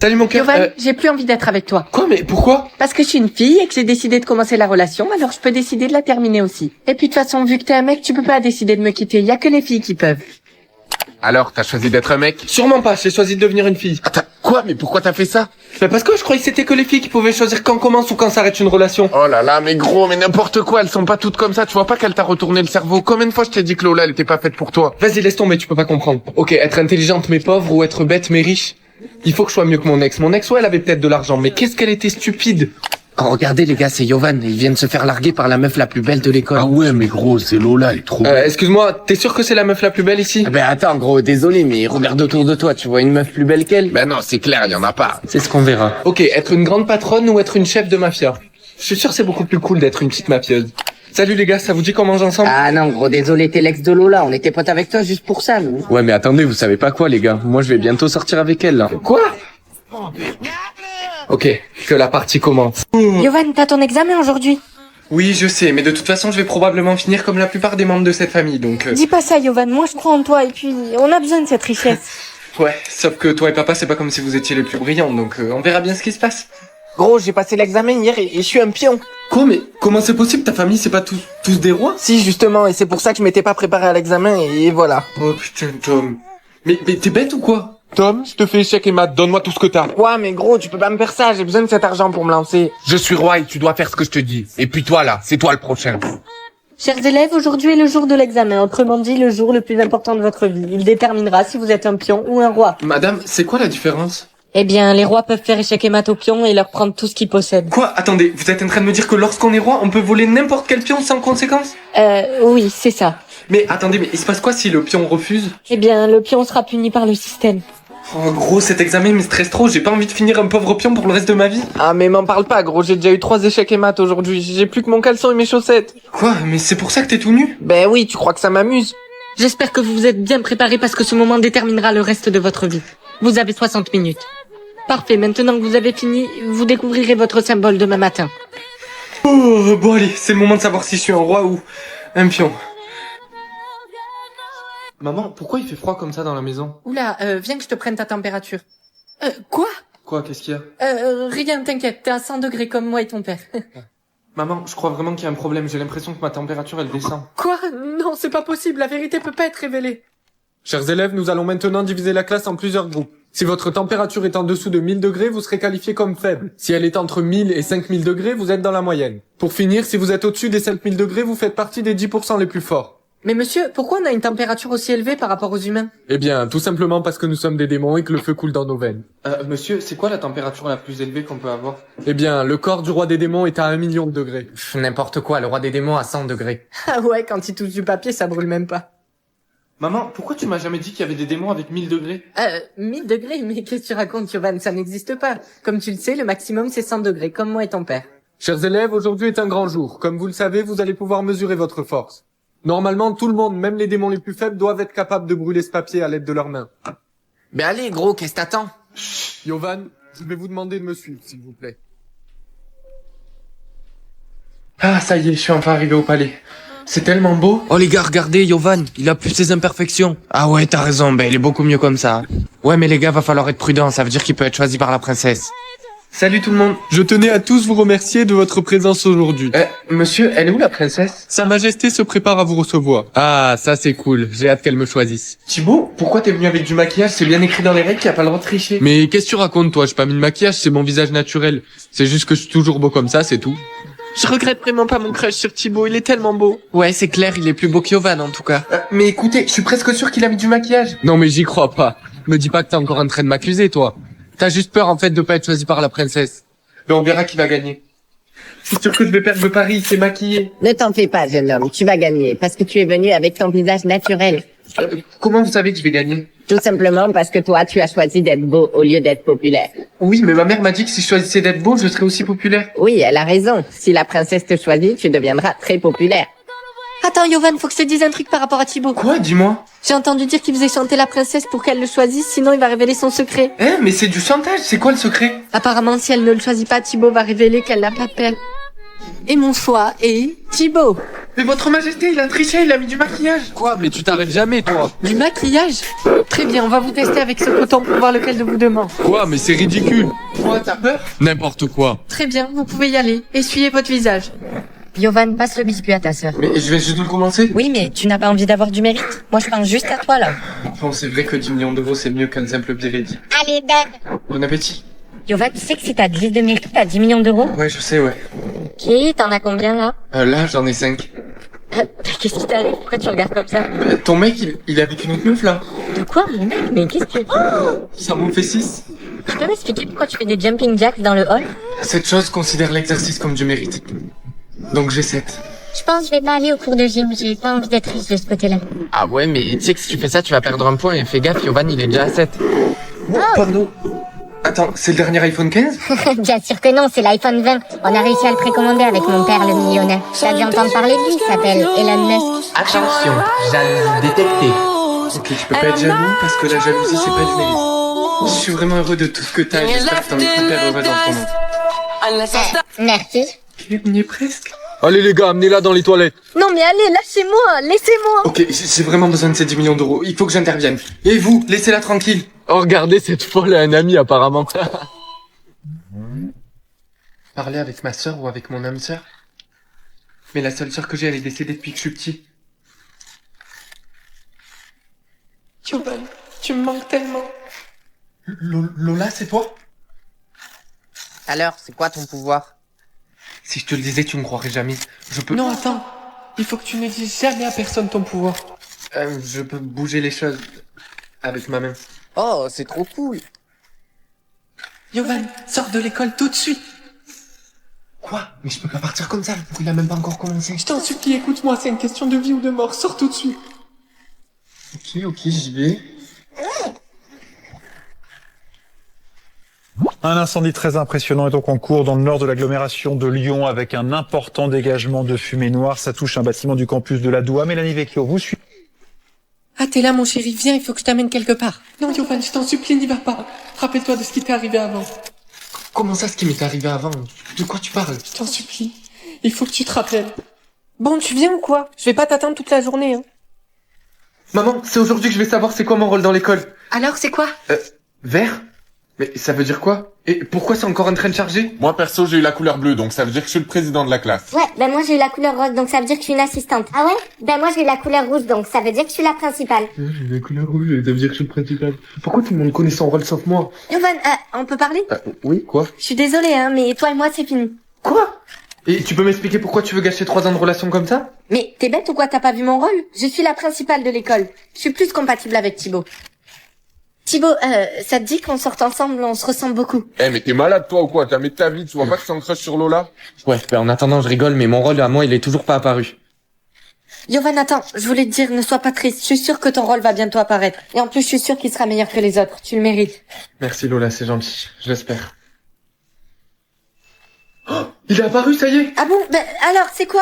Salut mon cœur. Yovan, j'ai plus envie d'être avec toi. Quoi, mais pourquoi? Parce que je suis une fille et que j'ai décidé de commencer la relation, alors je peux décider de la terminer aussi. Et puis de toute façon, vu que t'es un mec, tu peux pas décider de me quitter, y a que les filles qui peuvent. Alors, t'as choisi d'être un mec? Sûrement pas, j'ai choisi de devenir une fille. Attends, quoi? Mais pourquoi t'as fait ça? Mais parce que je croyais que c'était que les filles qui pouvaient choisir quand commence ou quand s'arrête une relation. Oh là là, mais gros, mais n'importe quoi, elles sont pas toutes comme ça, tu vois pas qu'elle t'a retourné le cerveau? Combien de fois je t'ai dit que Lola, elle était pas faite pour toi? Vas-y, laisse tomber, tu peux pas comprendre. Ok, être intelligente mais pauvre ou être bête mais riche. Il faut que je sois mieux que mon ex. Mon ex, ouais, elle avait peut-être de l'argent, mais qu'est-ce qu'elle était stupide. Oh, regardez les gars, c'est Yovan, il vient de se faire larguer par la meuf la plus belle de l'école. Ah ouais, mais gros, c'est Lola, elle est trop... Excuse-moi, t'es sûr que c'est la meuf la plus belle ici? Ah ben attends gros, désolé, mais regarde autour de toi, tu vois une meuf plus belle qu'elle? Ben non, c'est clair, y en a pas. C'est ce qu'on verra. Ok, être une grande patronne ou être une chef de mafia? Je suis sûr que c'est beaucoup plus cool d'être une petite mafieuse. Salut les gars, ça vous dit qu'on mange ensemble? Ah non gros, désolé, t'es l'ex de Lola, on était potes avec toi juste pour ça, nous. Ouais mais attendez, vous savez pas quoi les gars, moi je vais bientôt sortir avec elle là. Quoi? Ok, que la partie commence. Yovan, t'as ton examen aujourd'hui. Oui, je sais, mais de toute façon, je vais probablement finir comme la plupart des membres de cette famille, donc... Dis pas ça, Yovan, moi je crois en toi et puis on a besoin de cette richesse. Ouais, sauf que toi et papa, c'est pas comme si vous étiez les plus brillants, donc on verra bien ce qui se passe. Gros, j'ai passé l'examen hier et je suis un pion. Quoi, mais comment c'est possible? Ta famille, c'est pas tous des rois? Si, justement, et c'est pour ça que je m'étais pas préparé à l'examen et voilà. Oh putain, Tom. Mais t'es bête ou quoi? Tom, je te fais échec et maths, donne-moi tout ce que t'as. Ouais, mais gros, tu peux pas me faire ça, j'ai besoin de cet argent pour me lancer. Je suis roi et tu dois faire ce que je te dis. Et puis toi là, c'est toi le prochain. Chers élèves, aujourd'hui est le jour de l'examen, autrement dit le jour le plus important de votre vie. Il déterminera si vous êtes un pion ou un roi. Madame, c'est quoi la différence? Eh bien, les rois peuvent faire échec et mat aux pions et leur prendre tout ce qu'ils possèdent. Quoi? Attendez, vous êtes en train de me dire que lorsqu'on est roi, on peut voler n'importe quel pion sans conséquence? Oui, c'est ça. Mais attendez, mais il se passe quoi si le pion refuse? Eh bien, le pion sera puni par le système. Oh gros, cet examen me stresse trop, j'ai pas envie de finir un pauvre pion pour le reste de ma vie. Ah, mais m'en parle pas, gros, j'ai déjà eu 3 échecs et maths aujourd'hui, j'ai plus que mon caleçon et mes chaussettes. Quoi? Mais c'est pour ça que t'es tout nu? Ben oui, tu crois que ça m'amuse? J'espère que vous vous êtes bien préparés parce que ce moment déterminera le reste de votre vie. Vous avez 60 minutes. Parfait, maintenant que vous avez fini, vous découvrirez votre symbole demain matin. Oh, bon allez, c'est le moment de savoir si je suis un roi ou un pion. Maman, pourquoi il fait froid comme ça dans la maison? Oula, viens que je te prenne ta température. Quoi? Quoi, qu'est-ce qu'il y a? Rien, t'inquiète, t'es à 100 degrés comme moi et ton père. Maman, je crois vraiment qu'il y a un problème, j'ai l'impression que ma température elle descend. Quoi? Non, c'est pas possible, la vérité peut pas être révélée. Chers élèves, nous allons maintenant diviser la classe en plusieurs groupes. Si votre température est en dessous de 1000 degrés, vous serez qualifié comme faible. Si elle est entre 1000 et 5000 degrés, vous êtes dans la moyenne. Pour finir, si vous êtes au-dessus des 5000 degrés, vous faites partie des 10% les plus forts. Mais monsieur, pourquoi on a une température aussi élevée par rapport aux humains? Eh bien, tout simplement parce que nous sommes des démons et que le feu coule dans nos veines. Monsieur, c'est quoi la température la plus élevée qu'on peut avoir? Eh bien, le corps du roi des démons est à 1 million de degrés. N'importe quoi, le roi des démons à 100 degrés. Ah ouais, quand il touche du papier, ça brûle même pas. Maman, pourquoi tu m'as jamais dit qu'il y avait des démons avec 1000 degrés? 1000 degrés? Mais qu'est-ce que tu racontes, Yovan? Ça n'existe pas. Comme tu le sais, le maximum c'est 100 degrés, comme moi et ton père. Chers élèves, aujourd'hui est un grand jour. Comme vous le savez, vous allez pouvoir mesurer votre force. Normalement, tout le monde, même les démons les plus faibles, doivent être capables de brûler ce papier à l'aide de leurs mains. Ben allez gros, qu'est-ce que t'attends? Yovan, je vais vous demander de me suivre, s'il vous plaît. Ah, ça y est, je suis enfin arrivé au palais. C'est tellement beau. Oh les gars, regardez, Yovan, il a plus ses imperfections. Ah ouais, t'as raison, ben il est beaucoup mieux comme ça. Ouais mais les gars, va falloir être prudent, ça veut dire qu'il peut être choisi par la princesse. Salut tout le monde. Je tenais à tous vous remercier de votre présence aujourd'hui. Monsieur, elle est où la princesse? Sa Majesté se prépare à vous recevoir. Ah, ça c'est cool. J'ai hâte qu'elle me choisisse. Thibaut, pourquoi t'es venu avec du maquillage? C'est bien écrit dans les règles qu'il n'y a pas le droit de tricher. Mais qu'est-ce que tu racontes toi? J'ai pas mis de maquillage, c'est mon visage naturel. C'est juste que je suis toujours beau comme ça, c'est tout. Je regrette vraiment pas mon crush sur Thibaut, il est tellement beau. Ouais, c'est clair, il est plus beau que Yovan en tout cas. Mais écoutez, je suis presque sûr qu'il a mis du maquillage. Non mais j'y crois pas. Me dis pas que t'es encore en train de m'accuser toi. T'as juste peur en fait de pas être choisi par la princesse. Mais on verra qui va gagner. C'est sûr que je vais perdre le pari, c'est maquillé. Ne t'en fais pas, jeune homme, tu vas gagner, parce que tu es venu avec ton visage naturel. Comment vous savez que je vais gagner? Tout simplement parce que toi, tu as choisi d'être beau au lieu d'être populaire. Oui, mais ma mère m'a dit que si je choisissais d'être beau, je serais aussi populaire. Oui, elle a raison. Si la princesse te choisit, tu deviendras très populaire. Attends, Yovan, faut que je te dise un truc par rapport à Thibaut. Quoi? Dis-moi. J'ai entendu dire qu'il faisait chanter la princesse pour qu'elle le choisisse, sinon il va révéler son secret. Mais c'est du chantage, c'est quoi le secret? Apparemment, si elle ne le choisit pas, Thibaut va révéler qu'elle n'a pas de père. Et mon choix est Thibaut. Mais votre majesté, il a triché, il a mis du maquillage. Quoi? Mais tu t'arrêtes jamais, toi. Du maquillage? Très bien, on va vous tester avec ce coton pour voir lequel de vous deux ment. Quoi? Mais c'est ridicule. Quoi, t'as peur? N'importe quoi. Très bien, vous pouvez y aller. Essuyez votre visage. Yovan, passe le biscuit à ta sœur. Mais je vais juste commencer. Oui, mais tu n'as pas envie d'avoir du mérite. Moi, je pense juste à toi, là. Bon, c'est vrai que 10 millions d'euros, c'est mieux qu'un simple Biredi. Allez, Ben. Bon appétit. Yovan, tu sais que si t'as 10 de mérite, t'as 10 millions d'euros? Ouais, je sais, ouais. Ok, t'en as combien, là? Là, j'en ai 5. Qu'est-ce qui t'arrive? Pourquoi tu regardes comme ça? Ton mec, il est avec une autre meuf, là. De quoi, mon mec? Mais qu'est-ce que... Ça m'en fait 6. Tu peux m'expliquer pourquoi tu fais des jumping jacks dans le hall? Cette chose considère l'exercice comme du mérite. Donc j'ai 7. Je pense que je vais pas aller au cours de gym. J'ai pas envie d'être riche de ce côté-là. Ah ouais, mais tu sais que si tu fais ça, tu vas perdre un point. Et fais gaffe, Yovan, il est déjà à 7. Pardon. Attends, c'est le dernier iPhone 15? Bien sûr que non, c'est l'iPhone 20. On a réussi à le précommander avec mon père, le millionnaire. T'as dû entendre parler de lui, il s'appelle Elon Musk. Attention, jalousie détectée. Ok, tu peux pas être jaloux parce que la jalousie, c'est pas du mérite. Je suis vraiment heureux de tout ce que t'as et j'espère que t'en es hyper heureuse en ce moment. Merci. Ok, on y est presque. Allez les gars, amenez-la dans les toilettes. Non mais allez, lâchez-moi, laissez-moi. Ok, j'ai vraiment besoin de ces 10 millions d'euros. Il faut que j'intervienne. Et vous, laissez-la tranquille. Oh, regardez, cette folle a un ami, apparemment. Parler avec ma sœur ou avec mon âme sœur? Mais la seule sœur que j'ai, elle est décédée depuis que je suis petit. Yovan, tu me manques tellement. Lola, c'est toi? Alors, c'est quoi ton pouvoir? Si je te le disais, tu me croirais jamais. Je peux... Non, attends. Il faut que tu ne dises jamais à personne ton pouvoir. Je peux bouger les choses avec ma main. Oh, c'est trop cool. Yovan, sors de l'école tout de suite. Quoi? Mais je peux pas partir comme ça, le cours il a même pas encore commencé. Je t'en supplie, écoute-moi, c'est une question de vie ou de mort. Sors tout de suite. Ok, j'y vais. Un incendie très impressionnant est donc en cours dans le nord de l'agglomération de Lyon avec un important dégagement de fumée noire. Ça touche un bâtiment du campus de la Doua. Mélanie Vecchio, vous suivez. Ah, t'es là, mon chéri, viens, il faut que je t'amène quelque part. Non, Yovan, je t'en supplie, n'y va pas. Rappelle-toi de ce qui t'est arrivé avant. Comment ça, ce qui m'est arrivé avant? De quoi tu parles? Je t'en supplie. Il faut que tu te rappelles. Bon, tu viens ou quoi? Je vais pas t'attendre toute la journée, hein. Maman, c'est aujourd'hui que je vais savoir c'est quoi mon rôle dans l'école. Alors, c'est quoi? Vert? Mais ça veut dire quoi? Et pourquoi c'est encore en train de charger? Moi, perso, j'ai eu la couleur bleue, donc ça veut dire que je suis le président de la classe. Ouais, ben moi j'ai eu la couleur rose, donc ça veut dire que je suis une assistante. Ah ouais? Ben moi j'ai eu la couleur rouge, donc ça veut dire que je suis la principale. J'ai la couleur rouge, ça veut dire que je suis le principal. Pourquoi tout le monde connaît son rôle sauf moi? Yovan, on peut parler? Oui, quoi? Je suis désolée, hein, mais toi et moi, c'est fini. Quoi? Et tu peux m'expliquer pourquoi tu veux gâcher 3 ans de relation comme ça? Mais t'es bête ou quoi? T'as pas vu mon rôle? Je suis la principale de l'école. Je suis plus compatible avec Thibaut. Thibaut, ça te dit qu'on sorte ensemble? On se ressemble beaucoup. Eh, mais t'es malade, toi, ou quoi? Jamais de ta vie, tu vois pas que c'est un crush sur Lola? Ouais, ben en attendant, je rigole, mais mon rôle à moi, il est toujours pas apparu. Yovan, attends, je voulais te dire, ne sois pas triste. Je suis sûre que ton rôle va bientôt apparaître. Et en plus, je suis sûre qu'il sera meilleur que les autres. Tu le mérites. Merci Lola, c'est gentil. Je l'espère. Oh, il est apparu, ça y est! Ah bon? Ben, alors, c'est quoi?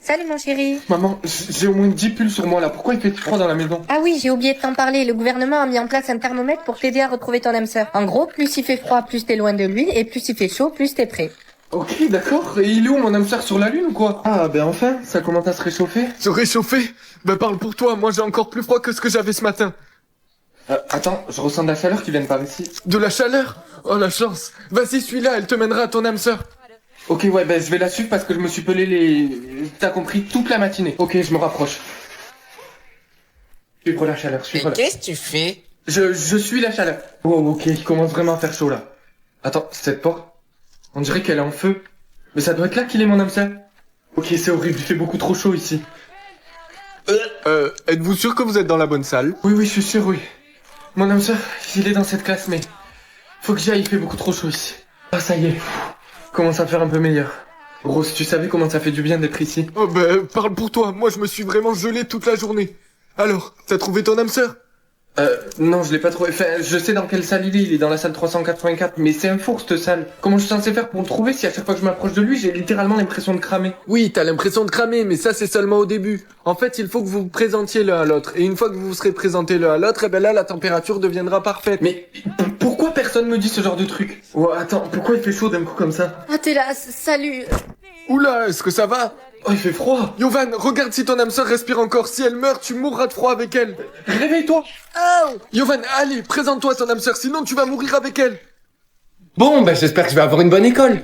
Salut mon chéri. Maman, j'ai au moins 10 pulls sur moi là. Pourquoi il fait froid dans la maison? Ah oui, j'ai oublié de t'en parler. Le gouvernement a mis en place un thermomètre pour t'aider à retrouver ton âme sœur. En gros, plus il fait froid, plus t'es loin de lui, et plus il fait chaud, plus t'es prêt. Ok, d'accord. Et il est où mon âme sœur sur la lune ou quoi? Ah, ben enfin, ça commence à se réchauffer. Se réchauffer? Ben parle pour toi, moi j'ai encore plus froid que ce que j'avais ce matin. Attends, je ressens de la chaleur qui vient par ici. De la chaleur? Oh la chance. Vas-y, suis-là, elle te mènera à ton âme sœur. Ok, ouais, ben je vais la suivre parce que je me suis pelé t'as compris, toute la matinée. Ok, je me rapproche. Suivre la chaleur, suivre la... Qu'est-ce que tu fais? Je suis la chaleur. Oh, ok, il commence vraiment à faire chaud là. Attends, cette porte, on dirait qu'elle est en feu. Mais ça doit être là qu'il est mon âme sœur. Ok, c'est horrible, il fait beaucoup trop chaud ici. Êtes-vous sûr que vous êtes dans la bonne salle? Oui, oui, je suis sûr, oui. Mon âme sœur, il est dans cette classe, mais... Faut que j'y aille, il fait beaucoup trop chaud ici. Ah, ça y est. Commence à faire un peu meilleur. Rose, tu savais comment ça fait du bien d'être ici? Oh ben, parle pour toi, moi je me suis vraiment gelé toute la journée. Alors, t'as trouvé ton âme sœur? Non, je l'ai pas trouvé. Enfin, je sais dans quelle salle il est dans la salle 384, mais c'est un four cette salle. Comment je suis censé faire pour le trouver si à chaque fois que je m'approche de lui, j'ai littéralement l'impression de cramer? Oui, t'as l'impression de cramer, mais ça c'est seulement au début. En fait, il faut que vous vous présentiez l'un à l'autre. Et une fois que vous vous serez présentés l'un à l'autre, et ben là, la température deviendra parfaite. Mais pourquoi personne personne me dit ce genre de truc. Oh, attends, pourquoi il fait chaud d'un coup comme ça? Ah, t'es là, salut. Oula, est-ce que ça va? Oh, il fait froid. Yovan, regarde si ton âme sœur respire encore. Si elle meurt, tu mourras de froid avec elle. Réveille-toi. Yovan, allez, présente-toi à ton âme sœur, sinon tu vas mourir avec elle. Bon, ben j'espère que je vais avoir une bonne école.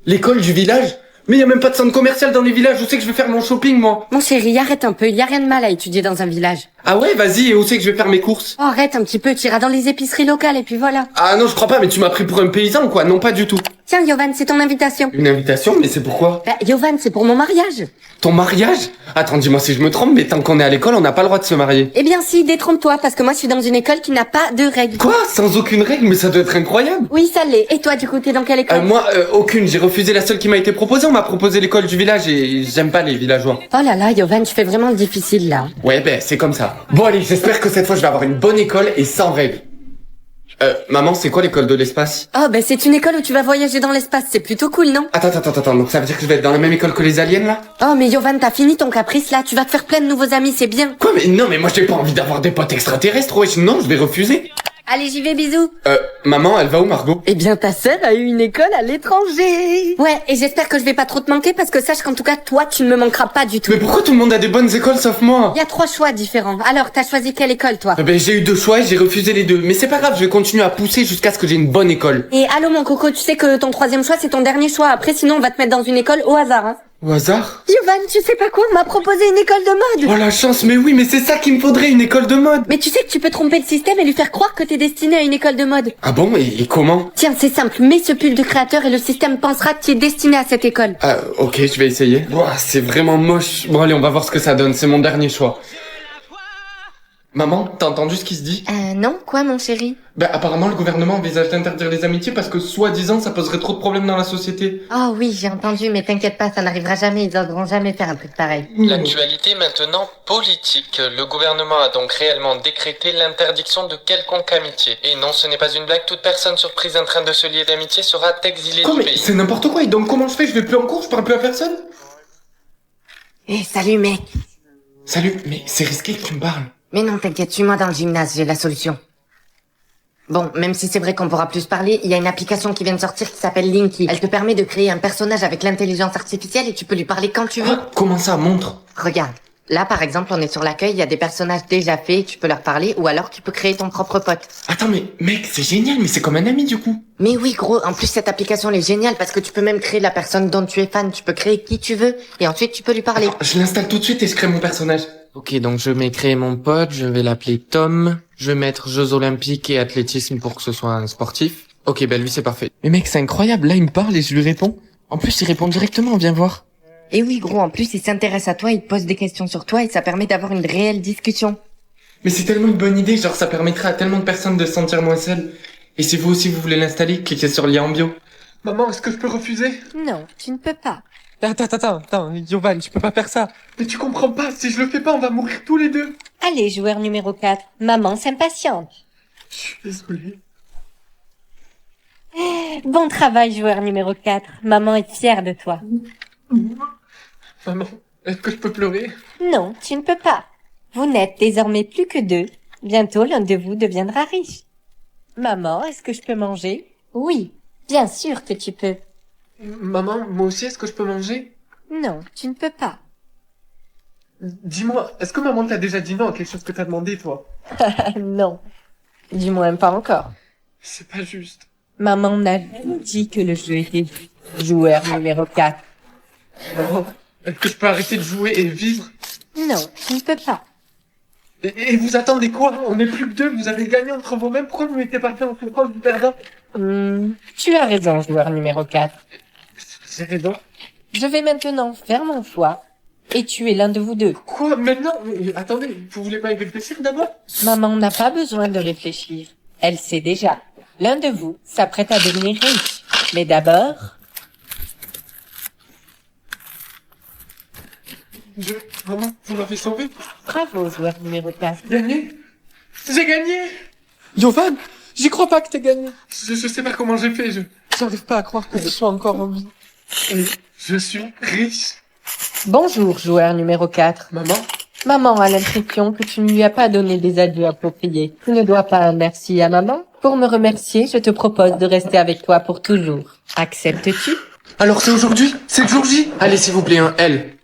L'école du village? Mais y a même pas de centre commercial dans les villages, où c'est que je vais faire mon shopping, moi? Mon chéri, arrête un peu, y a rien de mal à étudier dans un village. Ah ouais, vas-y, et où c'est que je vais faire mes courses? Oh, arrête un petit peu, tu iras dans les épiceries locales et puis voilà. Ah non, je crois pas, mais tu m'as pris pour un paysan, quoi? Non, pas du tout. Tiens, Yovan, c'est ton invitation. Une invitation? Mais c'est pourquoi? Bah, Yovan, c'est pour mon mariage. Ton mariage? Attends, dis-moi si je me trompe, mais tant qu'on est à l'école, on n'a pas le droit de se marier. Eh bien si, détrompe-toi, parce que moi je suis dans une école qui n'a pas de règles. Quoi? Sans aucune règle? Mais ça doit être incroyable. Oui, ça l'est. Et toi, du coup, t'es dans quelle école? Moi, aucune. J'ai refusé la seule qui m'a été proposée. On m'a proposé l'école du village et j'aime pas les villageois. Oh là là, Yovan, tu fais vraiment le difficile, là. Ouais, ben, c'est comme ça. Bon, allez, j'espère que cette fois, je vais avoir une bonne école et sans règles. Maman, c'est quoi l'école de l'espace? Oh, ben c'est une école où tu vas voyager dans l'espace, c'est plutôt cool, non? Attends, donc ça veut dire que je vais être dans la même école que les aliens, là? Oh, mais Yovan, t'as fini ton caprice, là. Tu vas te faire plein de nouveaux amis, c'est bien. Quoi? Mais non, mais moi, j'ai pas envie d'avoir des potes extraterrestres, wesh. Non, je vais refuser. Allez, j'y vais, bisous. Maman, elle va où, Margot? Eh bien, ta sœur a eu une école à l'étranger. Ouais, et j'espère que je vais pas trop te manquer parce que sache qu'en tout cas, toi, tu ne me manqueras pas du tout. Mais pourquoi tout le monde a des bonnes écoles sauf moi? Il y a 3 choix différents. Alors, t'as choisi quelle école, toi? Ben, j'ai eu 2 choix et j'ai refusé les 2. Mais c'est pas grave, je vais continuer à pousser jusqu'à ce que j'ai une bonne école. Et allô, mon coco, tu sais que ton 3e choix, c'est ton dernier choix. Après, sinon, on va te mettre dans une école au hasard, hein. Au hasard? Yovan, tu sais pas quoi? On m'a proposé une école de mode. Oh la chance, mais oui, mais c'est ça qu'il me faudrait, une école de mode. Mais tu sais que tu peux tromper le système et lui faire croire que t'es destiné à une école de mode. Ah bon, et comment? Tiens, c'est simple, mets ce pull de créateur et le système pensera que tu es destiné à cette école. Ah, ok, je vais essayer. Ouah, c'est vraiment moche. Bon, allez, on va voir ce que ça donne, c'est mon dernier choix. Maman, t'as entendu ce qui se dit? Non, quoi, mon chéri? Ben, apparemment, le gouvernement envisage d'interdire les amitiés parce que, soi-disant, ça poserait trop de problèmes dans la société. Oh oui, j'ai entendu, mais t'inquiète pas, ça n'arrivera jamais, ils oseront jamais faire un truc pareil. L'actualité maintenant politique. Le gouvernement a donc réellement décrété l'interdiction de quelconque amitié. Et non, ce n'est pas une blague, toute personne surprise en train de se lier d'amitié sera exilée Quoi, du mais pays. c'est n'importe quoi, et donc comment je fais? Je vais plus en cours, je parle plus à personne? Eh, salut, mec. Salut, mais c'est risqué que tu me parles. Mais non, t'inquiète, suis-moi dans le gymnase, j'ai la solution. Bon, même si c'est vrai qu'on pourra plus parler, il y a une application qui vient de sortir qui s'appelle Linky. Elle te permet de créer un personnage avec l'intelligence artificielle et tu peux lui parler quand tu veux. Ah, comment ça, montre? Regarde. Là, par exemple, on est sur l'accueil, il y a des personnages déjà faits, tu peux leur parler, ou alors tu peux créer ton propre pote. Attends, mais mec, c'est génial, mais c'est comme un ami du coup. Mais oui, gros, en plus cette application elle est géniale parce que tu peux même créer la personne dont tu es fan, tu peux créer qui tu veux, et ensuite tu peux lui parler. Attends, je l'installe tout de suite et je crée mon personnage. Ok, donc je vais créer mon pote, je vais l'appeler Tom, je vais mettre Jeux Olympiques et athlétisme pour que ce soit un sportif. Ok, ben lui c'est parfait. Mais mec, c'est incroyable, là il me parle et je lui réponds. En plus il répond directement, viens voir. Et oui, gros, en plus il s'intéresse à toi, il te pose des questions sur toi et ça permet d'avoir une réelle discussion. Mais c'est tellement une bonne idée, genre ça permettrait à tellement de personnes de se sentir moins seules. Et si vous aussi vous voulez l'installer, cliquez sur le lien en bio. Maman, est-ce que je peux refuser? Non, tu ne peux pas. Attends, Yovan, tu peux pas faire ça. Mais tu comprends pas, si je le fais pas, on va mourir tous les deux. Allez, joueur numéro 4, maman s'impatiente. Je suis désolé. Bon travail, joueur numéro 4, maman est fière de toi. Maman, est-ce que je peux pleurer? Non, tu ne peux pas. Vous n'êtes désormais plus que 2. Bientôt, l'un de vous deviendra riche. Maman, est-ce que je peux manger? Oui, bien sûr que tu peux. Maman, moi aussi, est-ce que je peux manger? Non, tu ne peux pas. Dis-moi, est-ce que maman t'a déjà dit non à quelque chose que t'as demandé, toi? Non, du moins pas encore. C'est pas juste. Maman n'a jamais dit que le jeu était joueur numéro 4. Maman, est-ce que je peux arrêter de jouer et vivre? Non, tu ne peux pas. Et vous attendez quoi? On n'est plus que 2, vous avez gagné entre vous-même, pourquoi vous mettez pas fait en contrôle du perdant? Tu as raison, joueur numéro 4. J'ai raison. Je vais maintenant faire mon choix et tuer l'un de vous deux. Quoi? Maintenant? Mais attendez, vous voulez pas y réfléchir d'abord? Maman n'a pas besoin de réfléchir. Elle sait déjà. L'un de vous s'apprête à devenir riche. Mais d'abord... Maman, vous m'avez sauvé. Bravo, joueur numéro 4. Gagné? J'ai gagné! Yovan, j'y crois pas que t'aies gagné. Je sais pas comment j'ai fait, J'arrive pas à croire que je sois encore en vie. je suis riche. Bonjour, joueur numéro 4. Maman? Maman a l'impression que tu ne lui as pas donné des adieux appropriés. Tu ne dois pas un merci à maman Pour me remercier, je te propose de rester avec toi pour toujours. Acceptes-tu? Alors c'est aujourd'hui? C'est le jour J? Allez, s'il vous plaît, un L.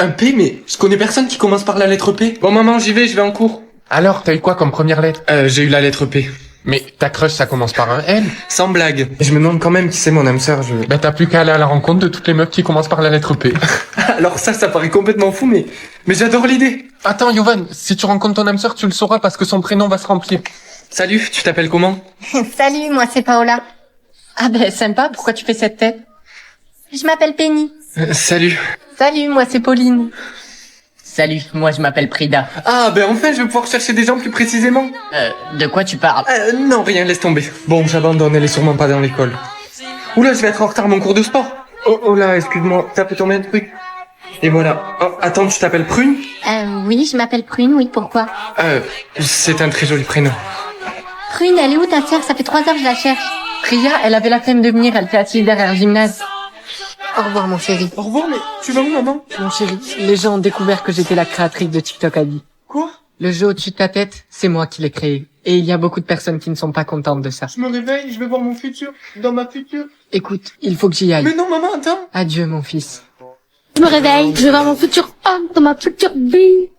Un P, mais je connais personne qui commence par la lettre P. Bon, maman, j'y vais, je vais en cours. Alors, t'as eu quoi comme première lettre? J'ai eu la lettre P. Mais ta crush, ça commence par un L. Sans blague. Je me demande quand même qui c'est mon âme sœur, Ben t'as plus qu'à aller à la rencontre de toutes les meufs qui commencent par la lettre P. Alors ça paraît complètement fou, mais j'adore l'idée. Attends, Yovan, si tu rencontres ton âme sœur, tu le sauras parce que son prénom va se remplir. Salut, tu t'appelles comment? Salut, moi c'est Paola. Ah ben sympa, pourquoi tu fais cette tête? Je m'appelle Penny. Salut. Salut, moi c'est Pauline. Salut, moi je m'appelle Prida. Ah, ben enfin, je vais pouvoir chercher des gens plus précisément. De quoi tu parles? Non, rien, laisse tomber. Bon, j'abandonne, elle est sûrement pas dans l'école. Oula, je vais être en retard à mon cours de sport. Oh là, excuse-moi, t'as fait tomber un truc. Et voilà. Oh, attends, tu t'appelles Prune? Oui, je m'appelle Prune, oui, pourquoi? C'est un très joli prénom. Prune, elle est où ta sœur? Ça fait 3 heures que je la cherche. Priya, elle avait la flemme de venir, elle était assise derrière le gymnase. Au revoir, mon chéri. Au revoir, mais tu vas où, maman? Mon chéri, les gens ont découvert que j'étais la créatrice de TikTok Adi. Quoi? Le jeu au-dessus de ta tête, c'est moi qui l'ai créé. Et il y a beaucoup de personnes qui ne sont pas contentes de ça. Je me réveille, je vais voir mon futur, dans ma future. Écoute, il faut que j'y aille. Mais non, maman, attends. Adieu, mon fils. Je me réveille, je vais voir mon futur homme dans ma future vie.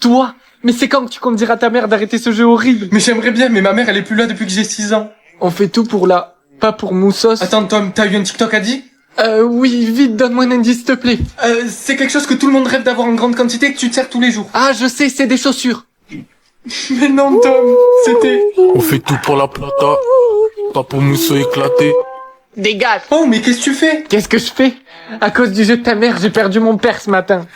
Toi? Mais c'est quand que tu comptes dire à ta mère d'arrêter ce jeu horrible? Mais j'aimerais bien, mais ma mère, elle est plus là depuis que j'ai 6 ans. On fait tout pour la... pas pour Moussos. Attends, Tom, t'as eu un TikTok à dire? Oui, vite, donne-moi un indice, s'il te plaît. C'est quelque chose que tout le monde rêve d'avoir en grande quantité et que tu te sers tous les jours. Ah, je sais, c'est des chaussures. Mais non, Tom, c'était... On fait tout pour la plata, pas pour Mousso éclaté. Dégage. Oh, mais qu'est-ce que tu fais? Qu'est-ce que je fais? À cause du jeu de ta mère, j'ai perdu mon père ce matin.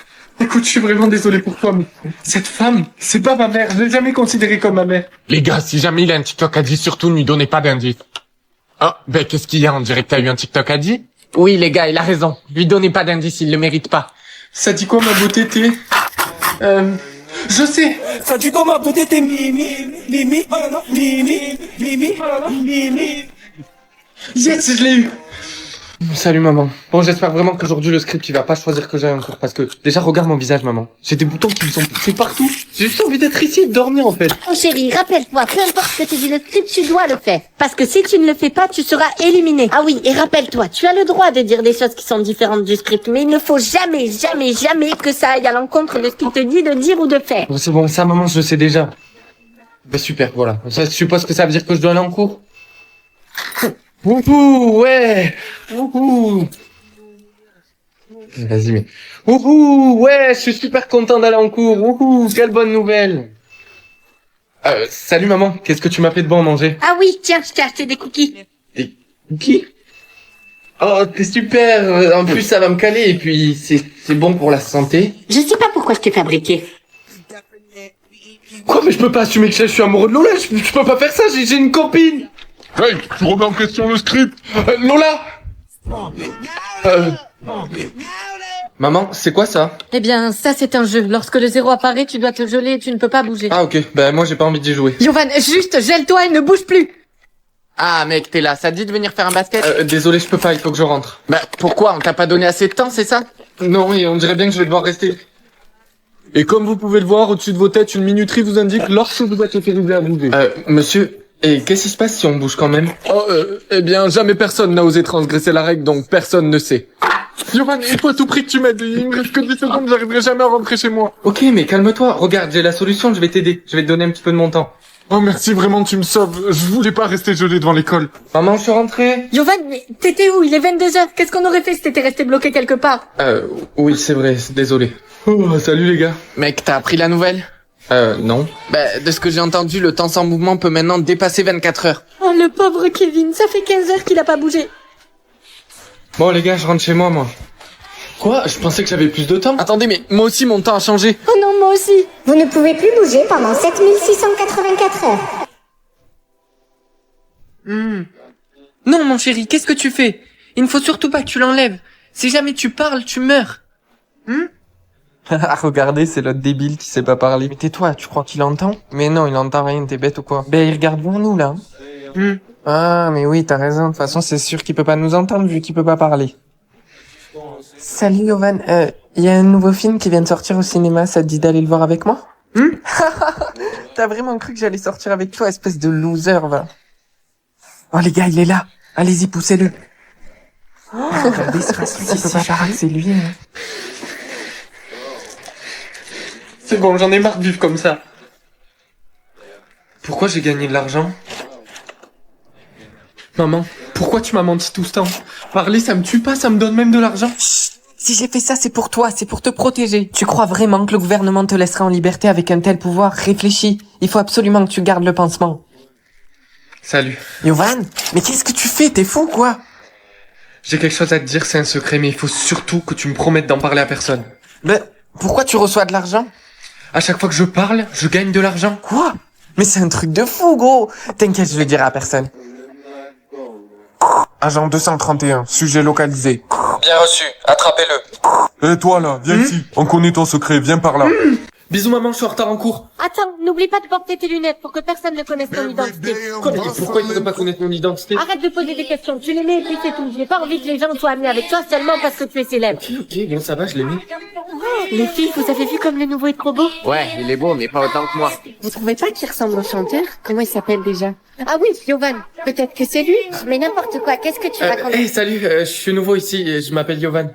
Écoute, je suis vraiment désolé pour toi, mais cette femme, c'est pas ma mère, je l'ai jamais considérée comme ma mère. Les gars, si jamais il a un TikTok à dire, surtout ne lui donnez pas d'indice. Ah, ben qu'est-ce qu'il y a? On dirait que t'as eu un TikTok à dire? Oui, les gars, il a raison. Lui donnez pas d'indice, il le mérite pas. Ça dit quoi, ma beauté, t'es... Je sais. Ça dit quoi, ma beauté, t'es mimi. Yes, je l'ai eu. Salut, maman. Bon, j'espère vraiment qu'aujourd'hui, le script, il va pas choisir que j'aille en cours, parce que, déjà, regarde mon visage, maman. J'ai des boutons qui me sont poussés partout. J'ai juste envie d'être ici et de dormir, en fait. Mon chéri, rappelle-toi, peu importe ce que tu dis le script, tu dois le faire. Parce que si tu ne le fais pas, tu seras éliminé. Ah oui, et rappelle-toi, tu as le droit de dire des choses qui sont différentes du script, mais il ne faut jamais, jamais, jamais que ça aille à l'encontre de ce qu'il te dit de dire ou de faire. Bon, c'est bon, ça, maman, je le sais déjà. Bah, super, voilà. Ça, je suppose que ça veut dire que je dois aller en cours. Wouhou, ouais. Wouhou. Vas-y, mais... Wouhou, ouais, je suis super content d'aller en cours. Wouhou, quelle bonne nouvelle. Salut, maman. Qu'est-ce que tu m'as fait de bon à manger? Ah oui, tiens, je t'ai acheté des cookies. Des cookies? Oh, t'es super. En plus, ça va me caler et puis c'est bon pour la santé. Je sais pas pourquoi je t'ai fabriqué. Quoi, mais je peux pas assumer que je suis amoureux de Lola. Je peux pas faire ça, j'ai une copine. Hey, tu remets en question le script. Lola. Maman, c'est quoi ça? Eh bien, ça c'est un jeu. Lorsque le 0 apparaît, tu dois te geler et tu ne peux pas bouger. Ah ok, bah moi j'ai pas envie d'y jouer. Yovan, juste gèle-toi et ne bouge plus. Ah mec, t'es là, ça te dit de venir faire un basket? Désolé, je peux pas, il faut que je rentre. Bah pourquoi? On t'a pas donné assez de temps, c'est ça? Non, et on dirait bien que je vais devoir rester. Et comme vous pouvez le voir, au-dessus de vos têtes, une minuterie vous indique lorsque vous êtes autorisé à bouger. Monsieur, et qu'est-ce qui se passe si on bouge quand même? Eh bien, jamais personne n'a osé transgresser la règle, donc personne ne sait. Yovan, il faut à tout prix que tu m'aides. Il me reste que 10 secondes, j'arriverai jamais à rentrer chez moi. Ok, mais calme-toi. Regarde, j'ai la solution, je vais t'aider. Je vais te donner un petit peu de mon temps. Oh merci, vraiment, tu me sauves. Je voulais pas rester gelé devant l'école. Maman, je suis rentré. Yovan, mais t'étais où? Il est 22h. Qu'est-ce qu'on aurait fait si t'étais resté bloqué quelque part? Oui, c'est vrai, désolé. Oh, salut les gars. Mec, t'as appris la nouvelle? Non. Bah, de ce que j'ai entendu, le temps sans mouvement peut maintenant dépasser 24 heures. Oh, le pauvre Kevin, ça fait 15 heures qu'il a pas bougé. Bon les gars, je rentre chez moi, moi. Quoi? Je pensais que j'avais plus de temps. Attendez, mais moi aussi, mon temps a changé. Oh non, moi aussi. Vous ne pouvez plus bouger pendant 7684 heures. Non, mon chéri, qu'est-ce que tu fais? Il ne faut surtout pas que tu l'enlèves. Si jamais tu parles, tu meurs. Regardez, c'est l'autre débile qui sait pas parler. Mais tais-toi, tu crois qu'il entend? Mais non, il entend rien, t'es bête ou quoi? Ben, il regarde vers nous, là. Ah, mais oui, t'as raison. De toute façon, c'est sûr qu'il peut pas nous entendre vu qu'il peut pas parler. Salut, Yovan. Il y a un nouveau film qui vient de sortir au cinéma. Ça te dit d'aller le voir avec moi? t'as vraiment cru que j'allais sortir avec toi, espèce de loser, va. Oh les gars, il est là. Allez-y, poussez-le. Oh, regardez, ce raciste, il peut pas paraître, c'est lui. Hein. C'est bon, j'en ai marre de vivre comme ça. Pourquoi j'ai gagné de l'argent? Maman, pourquoi tu m'as menti tout ce temps? Parler, ça me tue pas, ça me donne même de l'argent. Si j'ai fait ça, c'est pour toi, c'est pour te protéger. Tu crois vraiment que le gouvernement te laissera en liberté avec un tel pouvoir? Réfléchis. Il faut absolument que tu gardes le pansement. Salut. Yovan, mais qu'est-ce que tu fais? T'es fou, quoi? J'ai quelque chose à te dire, c'est un secret, mais il faut surtout que tu me promettes d'en parler à personne. Mais pourquoi tu reçois de l'argent? À chaque fois que je parle, je gagne de l'argent. Quoi? Mais c'est un truc de fou, gros. T'inquiète, je le dirai à personne. Agent 231, sujet localisé. Bien reçu, attrapez-le. Et toi là, viens ici. On connaît ton secret, viens par là. Bisous maman, je suis en retard en cours. Attends, n'oublie pas de porter tes lunettes pour que personne ne connaisse ton identité. Quoi, mais pourquoi il ne pas connaître mon identité? Arrête de poser des questions, tu les mets et puis c'est tout. J'ai pas envie que les gens soient amis avec toi seulement parce que tu es célèbre. Ok, bon ça va, je l'ai mis. Les filles, vous avez vu comme le nouveau est trop beau? Ouais, il est beau, mais pas autant que moi. Vous trouvez pas qu'il ressemble au chanteur? Comment il s'appelle déjà? Ah oui, Yovan. Peut-être que c'est lui. Mais n'importe quoi, qu'est-ce que tu racontes? Hey, salut, je suis nouveau ici, je m'appelle Yovan.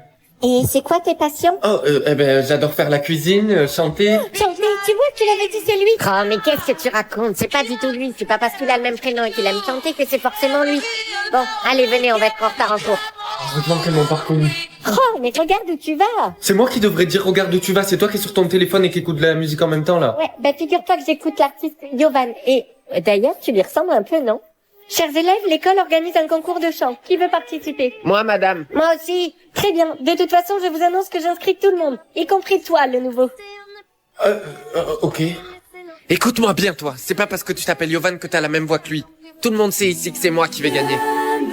Et c'est quoi tes passions? Oh, j'adore faire la cuisine, chanter. Chanter, tu vois, tu l'avais dit, c'est lui. Oh, mais qu'est-ce que tu racontes? C'est pas du tout lui. C'est pas parce qu'il a le même prénom et qu'il aime chanter que c'est forcément lui. Bon, allez, venez, on va être en retard en cours. Heureusement qu'elles m'ont pas reconnu. Oh, mais regarde où tu vas. C'est moi qui devrais dire regarde où tu vas, c'est toi qui es sur ton téléphone et qui écoute de la musique en même temps là. Ouais, bah figure-toi que j'écoute l'artiste Yovan. Et d'ailleurs, tu lui ressembles un peu, non? Chers élèves, l'école organise un concours de chant. Qui veut participer? Moi, madame. Moi aussi. Très bien. De toute façon, je vous annonce que j'inscris tout le monde, y compris toi, le nouveau. Ok. Écoute-moi bien, toi. C'est pas parce que tu t'appelles Yovan que t'as la même voix que lui. Tout le monde sait ici que c'est moi qui vais gagner.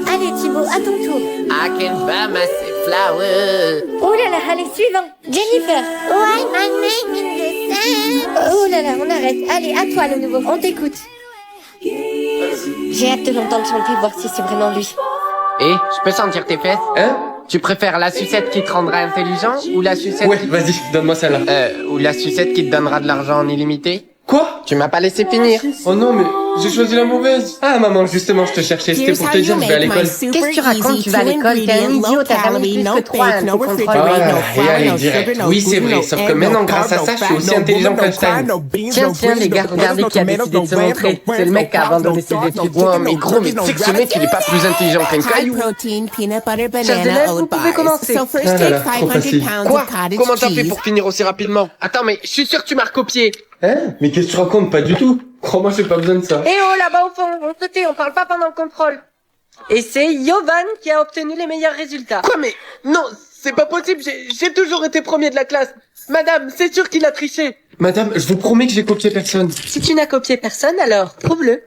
Allez, Thibaut, à ton tour. I can buy myself flowers. Oh là là, allez, suivant. Jennifer. Why my name in the sand? Oh là là, on arrête. Allez, à toi, le nouveau. On t'écoute. J'ai hâte de l'entendre chanter, voir si c'est vraiment lui. Et, je peux sentir tes fesses? Hein? Tu préfères la sucette qui te rendra intelligent ou la sucette Ouais, vas-y, donne-moi celle-là. ou la sucette qui te donnera de l'argent en illimité? Quoi? Tu m'as pas laissé finir. Oh non, mais j'ai choisi la mauvaise. Ah maman, justement, je te cherchais, c'était pour te dire que je vais à l'école. Qu'est-ce que tu racontes? Tu vas à l'école, t'es un idiot, t'as jamais plus que 3 à un petit contrôle. Et allez, direct. Oui, c'est vrai, sauf que maintenant, grâce à ça, je suis aussi intelligent qu'Einstein. Tiens, les gars, regardez qui a décidé de se montrer. C'est le mec qui a abandonné ses études. Ouais, mais gros, mais tu sais que ce mec, il est pas plus intelligent qu'un caillou. Chers élèves, vous pouvez commencer. Ah là là, trop facile. Quoi? Comment t'as fait pour finir aussi rapidement? Attends, mais je suis sûr que tu m'as recopié. Hein? Mais qu'est-ce que tu racontes? Pas du tout. Crois-moi, j'ai pas besoin de ça. Eh oh, là-bas au fond, on se tait, on parle pas pendant le contrôle. Et c'est Yovan qui a obtenu les meilleurs résultats. Quoi, mais non, c'est pas possible, j'ai toujours été premier de la classe. Madame, c'est sûr qu'il a triché. Madame, je vous promets que j'ai copié personne. Si tu n'as copié personne, alors prouve-le.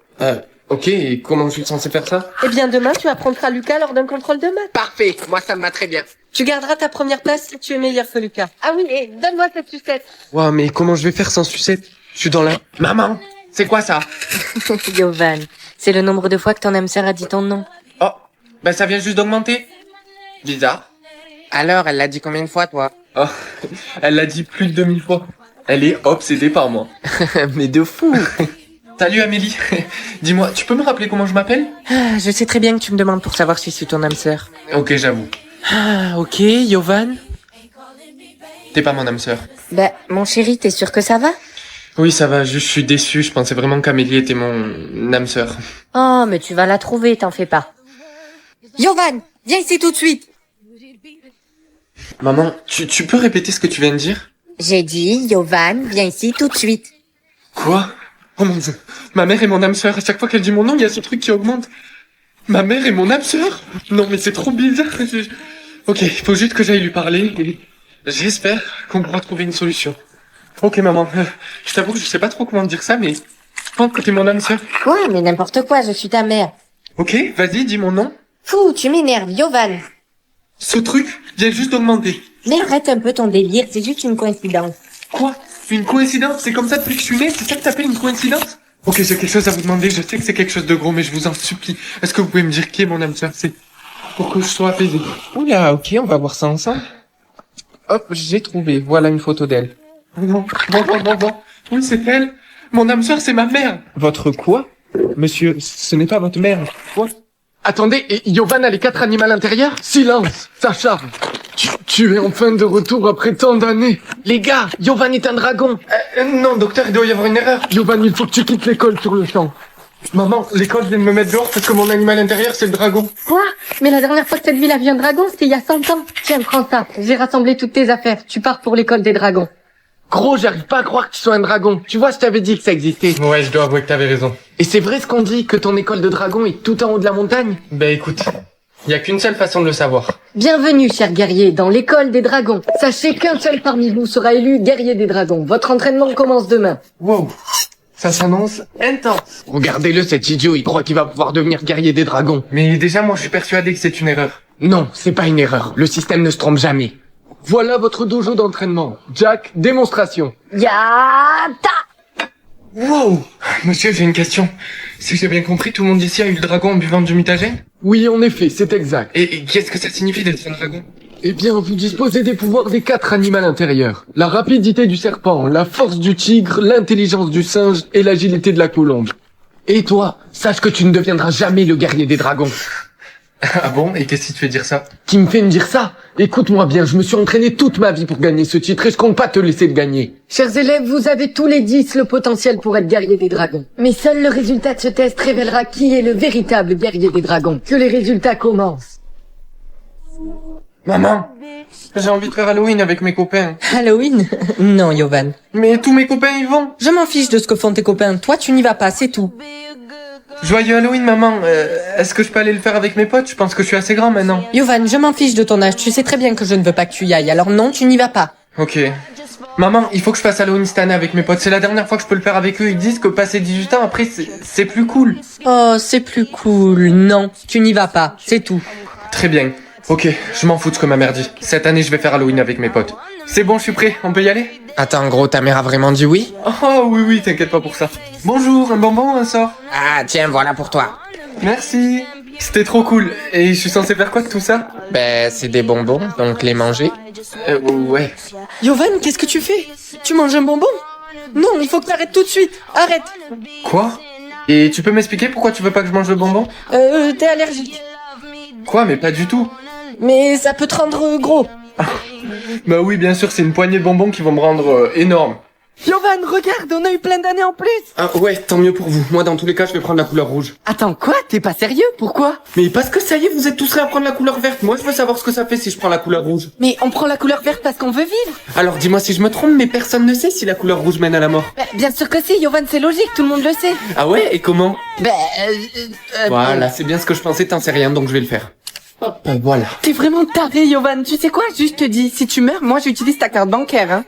Ok, et comment je suis censé faire ça? Eh bien, demain, tu affronteras Lucas lors d'un contrôle de maths. Parfait, moi ça me va très bien. Tu garderas ta première place si tu es meilleur que Lucas. Ah oui, et donne-moi cette sucette. Ouah, mais comment je vais faire sans sucette? Je suis dans la... Maman, c'est quoi ça? Yovan, c'est le nombre de fois que ton âme sœur a dit ton nom. Oh, bah ça vient juste d'augmenter. Bizarre. Alors, elle l'a dit combien de fois, toi? Oh, elle l'a dit plus de 2000 fois. Elle est obsédée par moi. Mais de fou. Salut Amélie. Dis-moi, tu peux me rappeler comment je m'appelle? Je sais très bien que tu me demandes pour savoir si je suis ton âme sœur. Ok, j'avoue. Ah, ok, Yovan. T'es pas mon âme sœur. Bah, mon chéri, t'es sûr que ça va? Oui, ça va, juste je suis déçu. Je pensais vraiment qu'Amélie était mon âme sœur. Oh, mais tu vas la trouver, t'en fais pas. Yovan, viens ici tout de suite. Maman, tu peux répéter ce que tu viens de dire? J'ai dit, Yovan, viens ici tout de suite. Quoi? Oh mon dieu. Ma mère est mon âme sœur. À chaque fois qu'elle dit mon nom, il y a ce truc qui augmente. Ma mère est mon âme sœur? Non, mais c'est trop bizarre. Ok, il faut juste que j'aille lui parler et j'espère qu'on pourra trouver une solution. Ok, maman. Je t'avoue que je sais pas trop comment dire ça, mais je pense que t'es mon âme sœur. Quoi? Mais n'importe quoi, je suis ta mère. Ok, vas-y, dis mon nom. Fou, tu m'énerves, Yovan. Ce truc vient juste d'augmenter. Mais arrête un peu ton délire, c'est juste une coïncidence. Quoi? Une coïncidence? C'est comme ça depuis que je suis né? C'est ça que t'appelles une coïncidence? Ok, j'ai quelque chose à vous demander. Je sais que c'est quelque chose de gros, mais je vous en supplie. Est-ce que vous pouvez me dire qui est mon âme sœur? C'est pour que je sois apaisé. Oula, ok, on va voir ça ensemble. Hop, j'ai trouvé. Voilà une photo d'elle. Bon. Oui, c'est elle. Mon âme sœur, c'est ma mère. Votre quoi? Monsieur, ce n'est pas votre mère. Quoi? Attendez, et Yovan a les 4 animaux à l'intérieur? Silence, Sacha. Tu es enfin de retour après tant d'années. Les gars, Yovan est un dragon. Non, docteur, il doit y avoir une erreur. Yovan, il faut que tu quittes l'école sur le champ. Maman, l'école vient de me mettre dehors parce que mon animal intérieur, c'est le dragon. Quoi? Mais la dernière fois que cette ville a vu un dragon, c'était il y a 100 ans. Tiens, prends ça. J'ai rassemblé toutes tes affaires. Tu pars pour l'école des dragons. Gros, j'arrive pas à croire que tu sois un dragon. Tu vois, je t'avais dit que ça existait. Ouais, je dois avouer que t'avais raison. Et c'est vrai ce qu'on dit, que ton école de dragon est tout en haut de la montagne? Ben écoute, il y a qu'une seule façon de le savoir. Bienvenue, cher guerrier, dans l'école des dragons. Sachez qu'un seul parmi vous sera élu guerrier des dragons. Votre entraînement commence demain. Wow, ça s'annonce intense. Regardez-le, cet idiot, il croit qu'il va pouvoir devenir guerrier des dragons. Mais déjà, moi, je suis persuadé que c'est une erreur. Non, c'est pas une erreur. Le système ne se trompe jamais. Voilà votre dojo d'entraînement. Jack, démonstration. Yata! Wow. Monsieur, j'ai une question. Si j'ai bien compris, tout le monde ici a eu le dragon en buvant du mutagène? Oui, en effet, c'est exact. Et qu'est-ce que ça signifie d'être un dragon? Eh bien, vous disposez des pouvoirs des 4 animaux intérieurs. La rapidité du serpent, la force du tigre, l'intelligence du singe et l'agilité de la colombe. Et toi, sache que tu ne deviendras jamais le guerrier des dragons. Ah bon? Et qu'est-ce qui te fait dire ça? Qui me fait me dire ça? Écoute-moi bien, je me suis entraîné toute ma vie pour gagner ce titre et je compte pas te laisser le gagner. Chers élèves, vous avez tous les 10 le potentiel pour être guerrier des dragons. Mais seul le résultat de ce test révélera qui est le véritable guerrier des dragons. Que les résultats commencent. Maman, j'ai envie de faire Halloween avec mes copains. Halloween? Non, Yovan. Mais tous mes copains y vont. Je m'en fiche de ce que font tes copains. Toi, tu n'y vas pas, c'est tout. Joyeux Halloween, maman. Est-ce que je peux aller le faire avec mes potes? Je pense que je suis assez grand maintenant. Yovan, je m'en fiche de ton âge. Tu sais très bien que je ne veux pas que tu y ailles. Alors non, tu n'y vas pas. Ok. Maman, il faut que je fasse Halloween cette année avec mes potes. C'est la dernière fois que je peux le faire avec eux. Ils disent que passer 18 ans, après, c'est plus cool. Oh, c'est plus cool. Non, tu n'y vas pas. C'est tout. Très bien. Ok, je m'en fous de ce que ma mère dit. Cette année, je vais faire Halloween avec mes potes. C'est bon, je suis prêt. On peut y aller? Attends, gros, ta mère a vraiment dit oui? Oh oui, t'inquiète pas pour ça. Bonjour, un bonbon, un sort? Ah, tiens, voilà pour toi. Merci. C'était trop cool. Et je suis censé faire quoi de tout ça? Ben, c'est des bonbons, donc les manger. Ouais. Yovan, qu'est-ce que tu fais? Tu manges un bonbon? Non, il faut que t'arrêtes tout de suite. Arrête. Quoi? Et tu peux m'expliquer pourquoi tu veux pas que je mange le bonbon? T'es allergique. Quoi? Mais pas du tout. Mais ça peut te rendre gros. Bah oui, bien sûr, c'est une poignée de bonbons qui vont me rendre énorme. Yovan, regarde, on a eu plein d'années en plus. Ah ouais, tant mieux pour vous. Moi, dans tous les cas, je vais prendre la couleur rouge. Attends, quoi? T'es pas sérieux? Pourquoi? Mais parce que ça y est, vous êtes tous prêts à prendre la couleur verte. Moi, je veux savoir ce que ça fait si je prends la couleur rouge. Mais on prend la couleur verte parce qu'on veut vivre. Alors dis-moi si je me trompe, mais personne ne sait si la couleur rouge mène à la mort. Bah, bien sûr que si, Yovan, c'est logique, tout le monde le sait. Ah ouais? Et comment? Voilà. C'est bien ce que je pensais, t'en sais rien, donc je vais le faire. Hop, voilà. T'es vraiment taré, Yovan. Tu sais quoi? Juste te dis, si tu meurs, moi j'utilise ta carte bancaire, hein.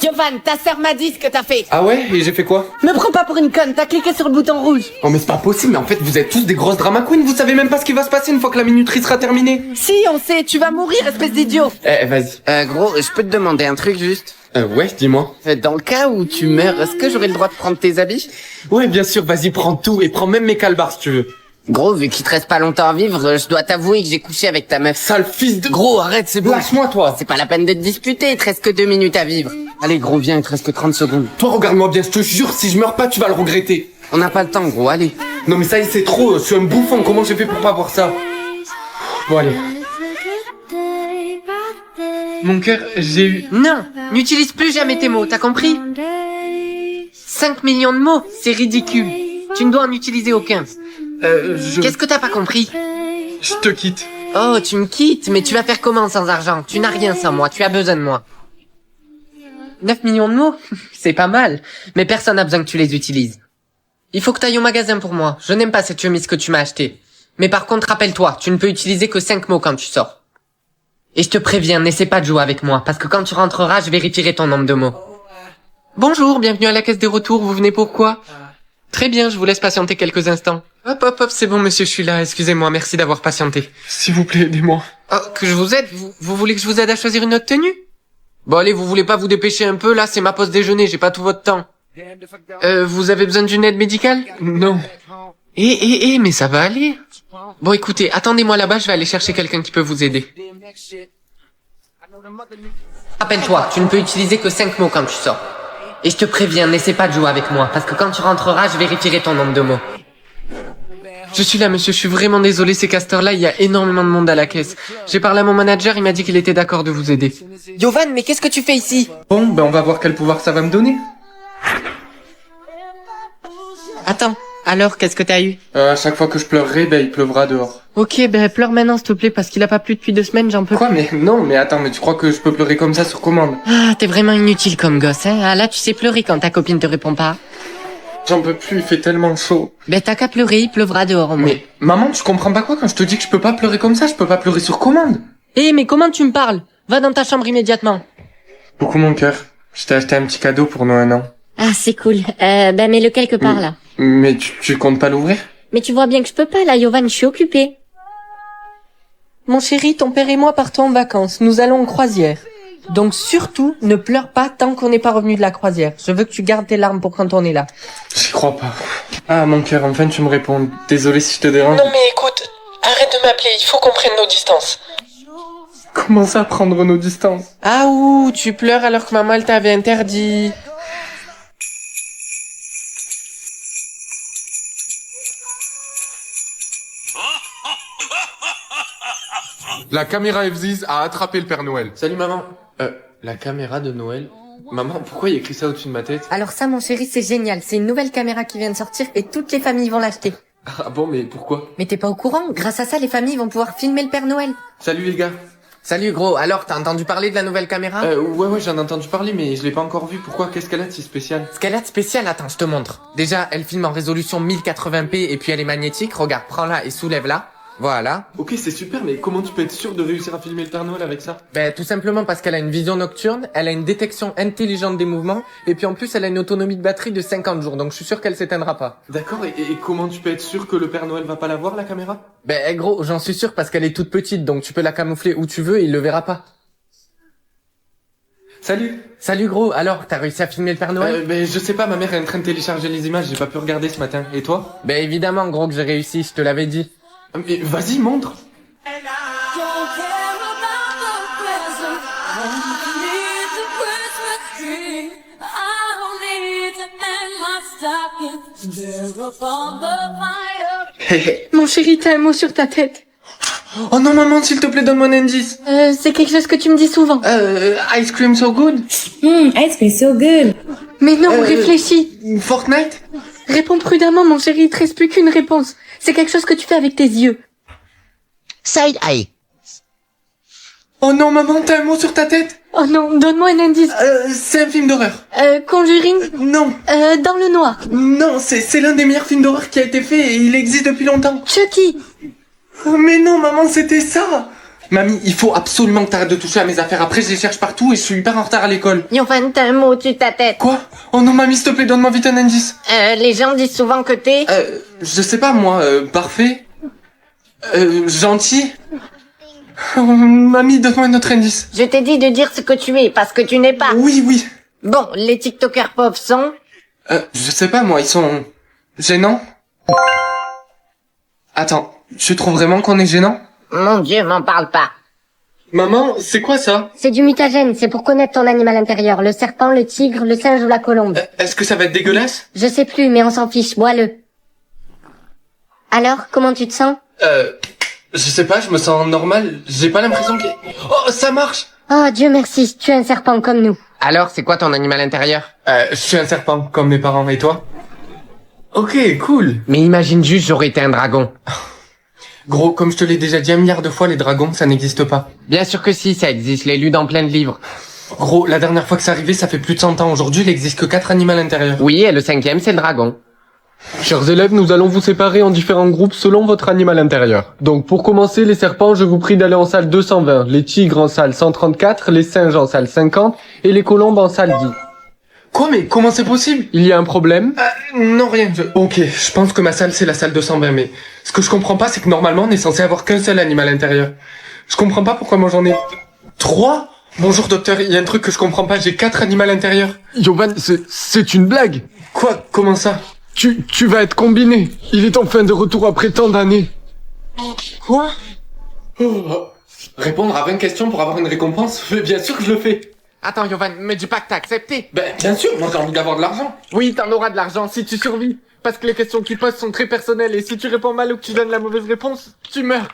Yovan, ta sœur m'a dit ce que t'as fait. Ah ouais? Et j'ai fait quoi? Me prends pas pour une conne, t'as cliqué sur le bouton rouge. Oh mais c'est pas possible, mais en fait vous êtes tous des grosses drama queens, vous savez même pas ce qui va se passer une fois que la minuterie sera terminée. Si, on sait, tu vas mourir, espèce d'idiot. Vas-y. Gros, je peux te demander un truc juste? Ouais, dis-moi. Dans le cas où tu meurs, est-ce que j'aurai le droit de prendre tes habits? Ouais, bien sûr, vas-y, prends tout, et prends même mes calbars si tu veux. Gros, vu qu'il te reste pas longtemps à vivre, je dois t'avouer que j'ai couché avec ta meuf. Sale fils de... Gros, arrête, c'est bon. Lâche-moi, toi. C'est pas la peine de te disputer, il te reste que 2 minutes à vivre. Allez, gros, viens, il te reste que 30 secondes. Toi, regarde-moi bien, je te jure, si je meurs pas, tu vas le regretter. On n'a pas le temps, gros, allez. Non mais ça y est, c'est trop, je suis un bouffon, comment j'ai fait pour pas voir ça? Bon, allez. Mon cœur, j'ai eu... Non, n'utilise plus jamais tes mots, t'as compris? 5 millions de mots, c'est ridicule. Tu ne dois en utiliser aucun. Qu'est-ce que t'as pas compris? Je te quitte. Oh, tu me quittes, mais tu vas faire comment sans argent? Tu n'as rien sans moi, tu as besoin de moi. 9 millions de mots? C'est pas mal, mais personne n'a besoin que tu les utilises. Il faut que t'ailles au magasin pour moi. Je n'aime pas cette chemise que tu m'as achetée. Mais par contre, rappelle-toi, tu ne peux utiliser que 5 mots quand tu sors. Et je te préviens, n'essaie pas de jouer avec moi, parce que quand tu rentreras, je vérifierai ton nombre de mots. Bonjour, bienvenue à la caisse des retours, vous venez pourquoi? Très bien, je vous laisse patienter quelques instants. Hop, c'est bon monsieur, je suis là, excusez-moi, merci d'avoir patienté. S'il vous plaît, aidez-moi. Oh, que je vous aide? Vous voulez que je vous aide à choisir une autre tenue? Bon allez, vous voulez pas vous dépêcher un peu? Là, c'est ma pause déjeuner, j'ai pas tout votre temps. Vous avez besoin d'une aide médicale? Non. Mais ça va aller. Bon écoutez, attendez-moi là-bas, je vais aller chercher quelqu'un qui peut vous aider. Rappelle-toi, tu ne peux utiliser que 5 mots quand tu sors. Et je te préviens, n'essaie pas de jouer avec moi, parce que quand tu rentreras, je vérifierai ton nombre de mots. Je suis là, monsieur, je suis vraiment désolé, ces casteurs-là, il y a énormément de monde à la caisse. J'ai parlé à mon manager, il m'a dit qu'il était d'accord de vous aider. Yovan, mais qu'est-ce que tu fais ici? Bon, ben on va voir quel pouvoir ça va me donner. Attends, alors qu'est-ce que t'as eu? À chaque fois que je pleurerai, ben il pleuvra dehors. Ok, ben pleure maintenant s'il te plaît, parce qu'il a pas plu depuis 2 semaines, j'en peux Quoi, plus. mais non, mais attends, mais tu crois que je peux pleurer comme ça sur commande? Ah, t'es vraiment inutile comme gosse, hein. Ah là, tu sais pleurer quand ta copine te répond pas. J'en peux plus, il fait tellement chaud. Ben t'as qu'à pleurer, il pleuvra dehors au moins. Mais maman, tu comprends pas quoi quand je te dis que je peux pas pleurer comme ça? Je peux pas pleurer sur commande. Eh, mais comment tu me parles? Va dans ta chambre immédiatement. Beaucoup mon cœur. Je t'ai acheté un petit cadeau pour nos 1 an. Ah, c'est cool. Ben mets-le quelque part, là. Mais tu comptes pas l'ouvrir? Mais tu vois bien que je peux pas, là, Yovan, je suis occupée. Mon chéri, ton père et moi partons en vacances. Nous allons en croisière. Donc surtout, ne pleure pas tant qu'on n'est pas revenu de la croisière. Je veux que tu gardes tes larmes pour quand on est là. J'y crois pas. Ah mon cœur, enfin tu me réponds. Désolé si je te dérange. Non mais écoute, arrête de m'appeler, il faut qu'on prenne nos distances. Comment ça prendre nos distances? Ah ouh, tu pleures alors que maman elle t'avait interdit. La caméra FZIZ a attrapé le Père Noël. Salut maman. La caméra de Noël? Maman, pourquoi il y a écrit ça au-dessus de ma tête? Alors ça, mon chéri, c'est génial. C'est une nouvelle caméra qui vient de sortir et toutes les familles vont l'acheter. Ah bon, mais pourquoi? Mais t'es pas au courant? Grâce à ça, les familles vont pouvoir filmer le Père Noël. Salut les gars. Salut gros, alors t'as entendu parler de la nouvelle caméra? Ouais, j'en ai entendu parler, mais je l'ai pas encore vue. Pourquoi? Qu'est-ce qu'elle a de si spécial? Ce qu'elle a de spécial, attends, je te montre. Déjà, elle filme en résolution 1080p et puis elle est magnétique. Regarde, prends-la et soulève-la. Voilà. Ok, c'est super, mais comment tu peux être sûr de réussir à filmer le Père Noël avec ça? Ben, tout simplement parce qu'elle a une vision nocturne, elle a une détection intelligente des mouvements, et puis en plus, elle a une autonomie de batterie de 50 jours, donc je suis sûr qu'elle s'éteindra pas. D'accord, et comment tu peux être sûr que le Père Noël va pas la voir, la caméra? Ben, gros, j'en suis sûr parce qu'elle est toute petite, donc tu peux la camoufler où tu veux et il le verra pas. Salut. Salut gros, alors, t'as réussi à filmer le Père Noël? Ben, je sais pas, ma mère est en train de télécharger les images, j'ai pas pu regarder ce matin. Et toi? Ben, évidemment, gros, que j'ai réussi, je te l'avais dit. Mais vas-y, montre. Mon chéri, t'as un mot sur ta tête. Oh non maman, s'il te plaît, donne-moi un indice. C'est quelque chose que tu me dis souvent. Ice cream so good? Ice cream so good. Mais non, réfléchis. Fortnite? Réponds prudemment, mon chéri, il te reste plus qu'une réponse. C'est quelque chose que tu fais avec tes yeux. Side eye. Oh non maman, t'as un mot sur ta tête? Oh non, donne-moi un indice. C'est un film d'horreur. Conjuring. Non. Dans le noir. Non, c'est l'un des meilleurs films d'horreur qui a été fait et il existe depuis longtemps. Chucky. Oh, mais non maman, c'était ça. Mamie, il faut absolument que t'arrêtes de toucher à mes affaires. Après, je les cherche partout et je suis hyper en retard à l'école. Yovan, t'as un mot au-dessus de ta tête. Quoi? Oh non mamie, s'il te plaît, donne-moi vite un indice. Les gens disent souvent que t'es... Je sais pas moi, parfait. Gentil. Oh, mamie, donne-moi un autre indice. Je t'ai dit de dire ce que tu es, parce que tu n'es pas. Oui. Bon, les TikTokers pauvres sont... Je sais pas moi, ils sont... gênants? Attends, tu trouves vraiment qu'on est gênant? Mon Dieu, m'en parle pas. Maman, c'est quoi ça? C'est du mutagène, c'est pour connaître ton animal intérieur. Le serpent, le tigre, le singe ou la colombe. Est-ce que ça va être dégueulasse? Je sais plus, mais on s'en fiche, bois-le. Alors, comment tu te sens? Je sais pas, je me sens normal. J'ai pas l'impression que... Oh, ça marche! Oh, Dieu merci, tu es un serpent comme nous. Alors, c'est quoi ton animal intérieur? Je suis un serpent, comme mes parents, et toi? Ok, cool. Mais imagine juste, j'aurais été un dragon. Gros, comme je te l'ai déjà dit 1 milliard de fois, les dragons, ça n'existe pas. Bien sûr que si, ça existe, je l'ai lu dans plein de livres. Gros, la dernière fois que c'est arrivé, ça fait plus de 100 ans. Aujourd'hui, il existe que 4 animaux à l'intérieur. Oui, et le 5e, c'est le dragon. Chers élèves, nous allons vous séparer en différents groupes selon votre animal intérieur. Donc pour commencer, les serpents, je vous prie d'aller en salle 220, les tigres en salle 134, les singes en salle 50 et les colombes en salle 10. Quoi, mais comment c'est possible? Il y a un problème? Non, rien. Ok, je pense que ma salle, c'est la salle 220, mais ce que je comprends pas, c'est que normalement, on est censé avoir qu'un seul animal à l'intérieur. Je comprends pas pourquoi moi j'en ai 3. Bonjour docteur, il y a un truc que je comprends pas, j'ai 4 animaux à l'intérieur. Yovan, c'est une blague. Quoi? Comment ça? Tu vas être combiné. Il est enfin de retour après tant d'années. Quoi? Répondre à 20 questions pour avoir une récompense? Mais bien sûr que je le fais. Attends, Yovan, me dis pas que t'as accepté. Ben, bien sûr, moi j'ai envie d'avoir de l'argent. Oui, t'en auras de l'argent si tu survis. Parce que les questions qu'ils posent sont très personnelles et si tu réponds mal ou que tu donnes la mauvaise réponse, tu meurs.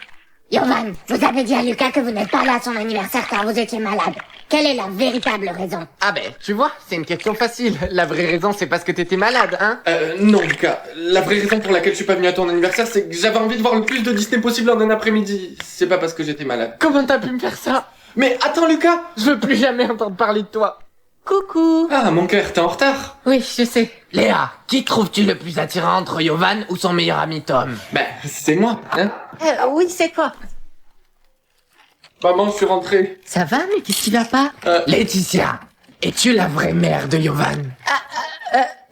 Yovan, vous avez dit à Lucas que vous n'êtes pas là à son anniversaire car vous étiez malade. Quelle est la véritable raison? Ah ben, tu vois, c'est une question facile. La vraie raison, c'est parce que t'étais malade, hein. Non, Lucas. La vraie raison pour laquelle je suis pas venu à ton anniversaire, c'est que j'avais envie de voir le plus de Disney possible en un après-midi. C'est pas parce que j'étais malade. Comment t'as pu me faire ça? Mais attends, Lucas! Je veux plus jamais entendre parler de toi. Coucou. Ah, mon cœur, t'es en retard? Oui, je sais. Léa, qui trouves-tu le plus attirant entre Yovan ou son meilleur ami Tom? Ben, c'est moi, hein? Oui, c'est toi. Maman, je suis rentré. Ça va, mais qu'est-ce qui va pas? Laetitia, es-tu la vraie mère de Yovan?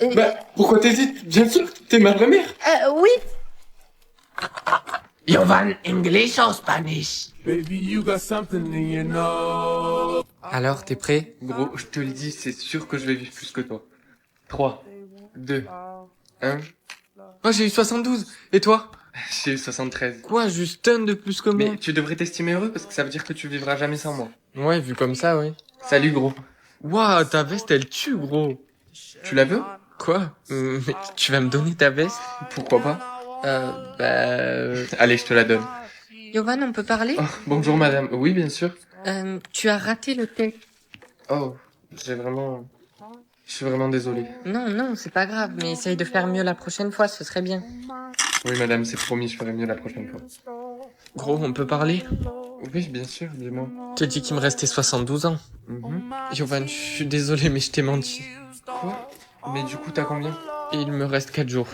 Ben, pourquoi t'hésites? Bien sûr, t'es ma vraie mère. Oui. Yovan, English ou Spanish? Baby, you got something in your nose. Alors, t'es prêt? Gros, je te le dis, c'est sûr que je vais vivre plus que toi. 3, 2, 1. Oh, j'ai eu 72. Et toi? J'ai eu 73. Quoi, juste un de plus que moi? Mais tu devrais t'estimer heureux parce que ça veut dire que tu vivras jamais sans moi. Ouais, vu comme ça, oui. Salut, gros. Waouh, ta veste, elle tue, gros. Tu la veux? Quoi? Mais tu vas me donner ta veste? Pourquoi pas? Allez, je te la donne. Yovan, on peut parler? Oh, bonjour, madame. Oui, bien sûr. Tu as raté le test. Oh, je suis vraiment désolé. Non, c'est pas grave, mais essaye de faire mieux la prochaine fois, ce serait bien. Oui, madame, c'est promis, je ferai mieux la prochaine fois. Gros, on peut parler? Oui, bien sûr, dis-moi. Je te dis qu'il me restait 72 ans. Yovan, je suis désolé, mais je t'ai menti. Quoi? Mais du coup, t'as combien? Il me reste 4 jours.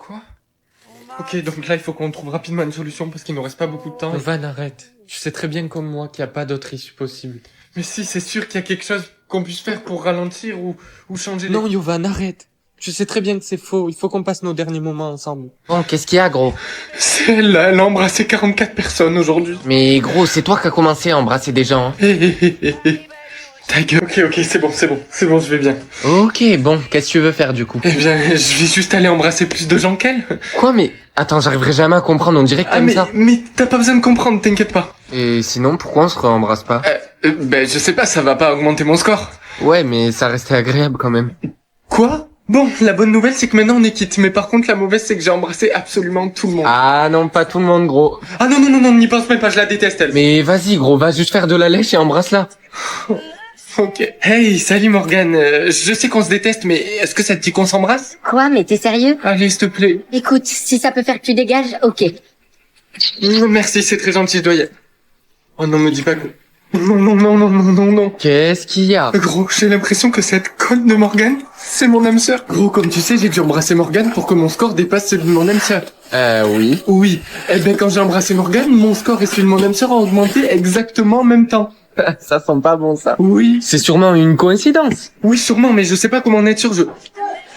Quoi? Ok, donc là, il faut qu'on trouve rapidement une solution parce qu'il nous reste pas beaucoup de temps. Yovan, arrête. Tu sais très bien comme moi qu'il n'y a pas d'autre issue possible. Mais si, c'est sûr qu'il y a quelque chose qu'on puisse faire pour ralentir ou changer les... Non, Yovan, arrête. Je sais très bien que c'est faux. Il faut qu'on passe nos derniers moments ensemble. Bon, qu'est-ce qu'il y a, gros? C'est elle a embrassé 44 personnes aujourd'hui. Mais gros, c'est toi qui as commencé à embrasser des gens. Ta gueule. Ok, c'est bon, je vais bien. Ok, bon, qu'est-ce que tu veux faire du coup? Eh bien, je vais juste aller embrasser plus de gens qu'elle. Quoi, mais... Attends, j'arriverai jamais à comprendre, on dirait que t'aimes ça. Mais t'as pas besoin de comprendre, t'inquiète pas. Et sinon, pourquoi on se re-embrasse pas? Ben, je sais pas, ça va pas augmenter mon score. Ouais, mais ça restait agréable quand même. Quoi? Bon, la bonne nouvelle, c'est que maintenant on est quitte. Mais par contre, la mauvaise, c'est que j'ai embrassé absolument tout le monde. Ah non, pas tout le monde, gros. Ah non, n'y pense même pas, je la déteste, elle. Mais vas-y, gros, va juste faire de la lèche et embrasse-la. Ok. Hey, salut Morgane. Je sais qu'on se déteste, mais est-ce que ça te dit qu'on s'embrasse? Quoi, mais t'es sérieux? Allez, s'il te plaît. Écoute, si ça peut faire que tu dégages, ok. Merci, c'est très gentil, je dois y aller. Oh non, me dis pas que... Non. Qu'est-ce qu'il y a? Gros, j'ai l'impression que cette conne de Morgane, c'est mon âme sœur. Gros, comme tu sais, j'ai dû embrasser Morgane pour que mon score dépasse celui de mon âme sœur. Oui. Oui. Eh ben, quand j'ai embrassé Morgane, mon score et celui de mon âme sœur ont augmenté exactement en même temps. Ça sent pas bon, ça. Oui. C'est sûrement une coïncidence. Oui, sûrement, mais je sais pas comment en être sûr,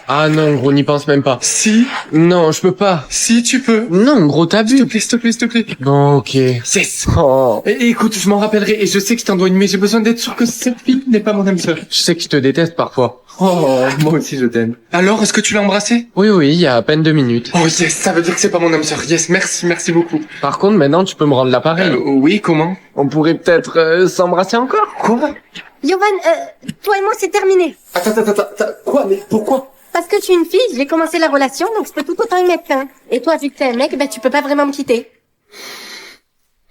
Ah non, gros, n'y pense même pas. Si. Non, je peux pas. Si, tu peux. Non, gros, t'as bu. S'il te plaît. Bon, ok. Yes. Oh. Et écoute, je m'en rappellerai, et je sais que je t'en dois une, mais j'ai besoin d'être sûr que cette fille n'est pas mon âme sœur. Je sais que je te déteste parfois. Oh, moi aussi je t'aime. Alors, est-ce que tu l'as embrassé? Oui, il y a à peine 2 minutes. Oh yes, ça veut dire que c'est pas mon âme sœur. Yes, merci beaucoup. Par contre, maintenant, tu peux me rendre l'appareil. Oui, comment? On pourrait peut-être s'embrasser encore. Quoi? Yovan, toi et moi, c'est terminé. Attends, quoi? Mais pourquoi? Parce que tu es une fille, j'ai commencé la relation, donc je peux tout autant y mettre fin. Et toi, vu que t'es un mec, ben tu peux pas vraiment me quitter.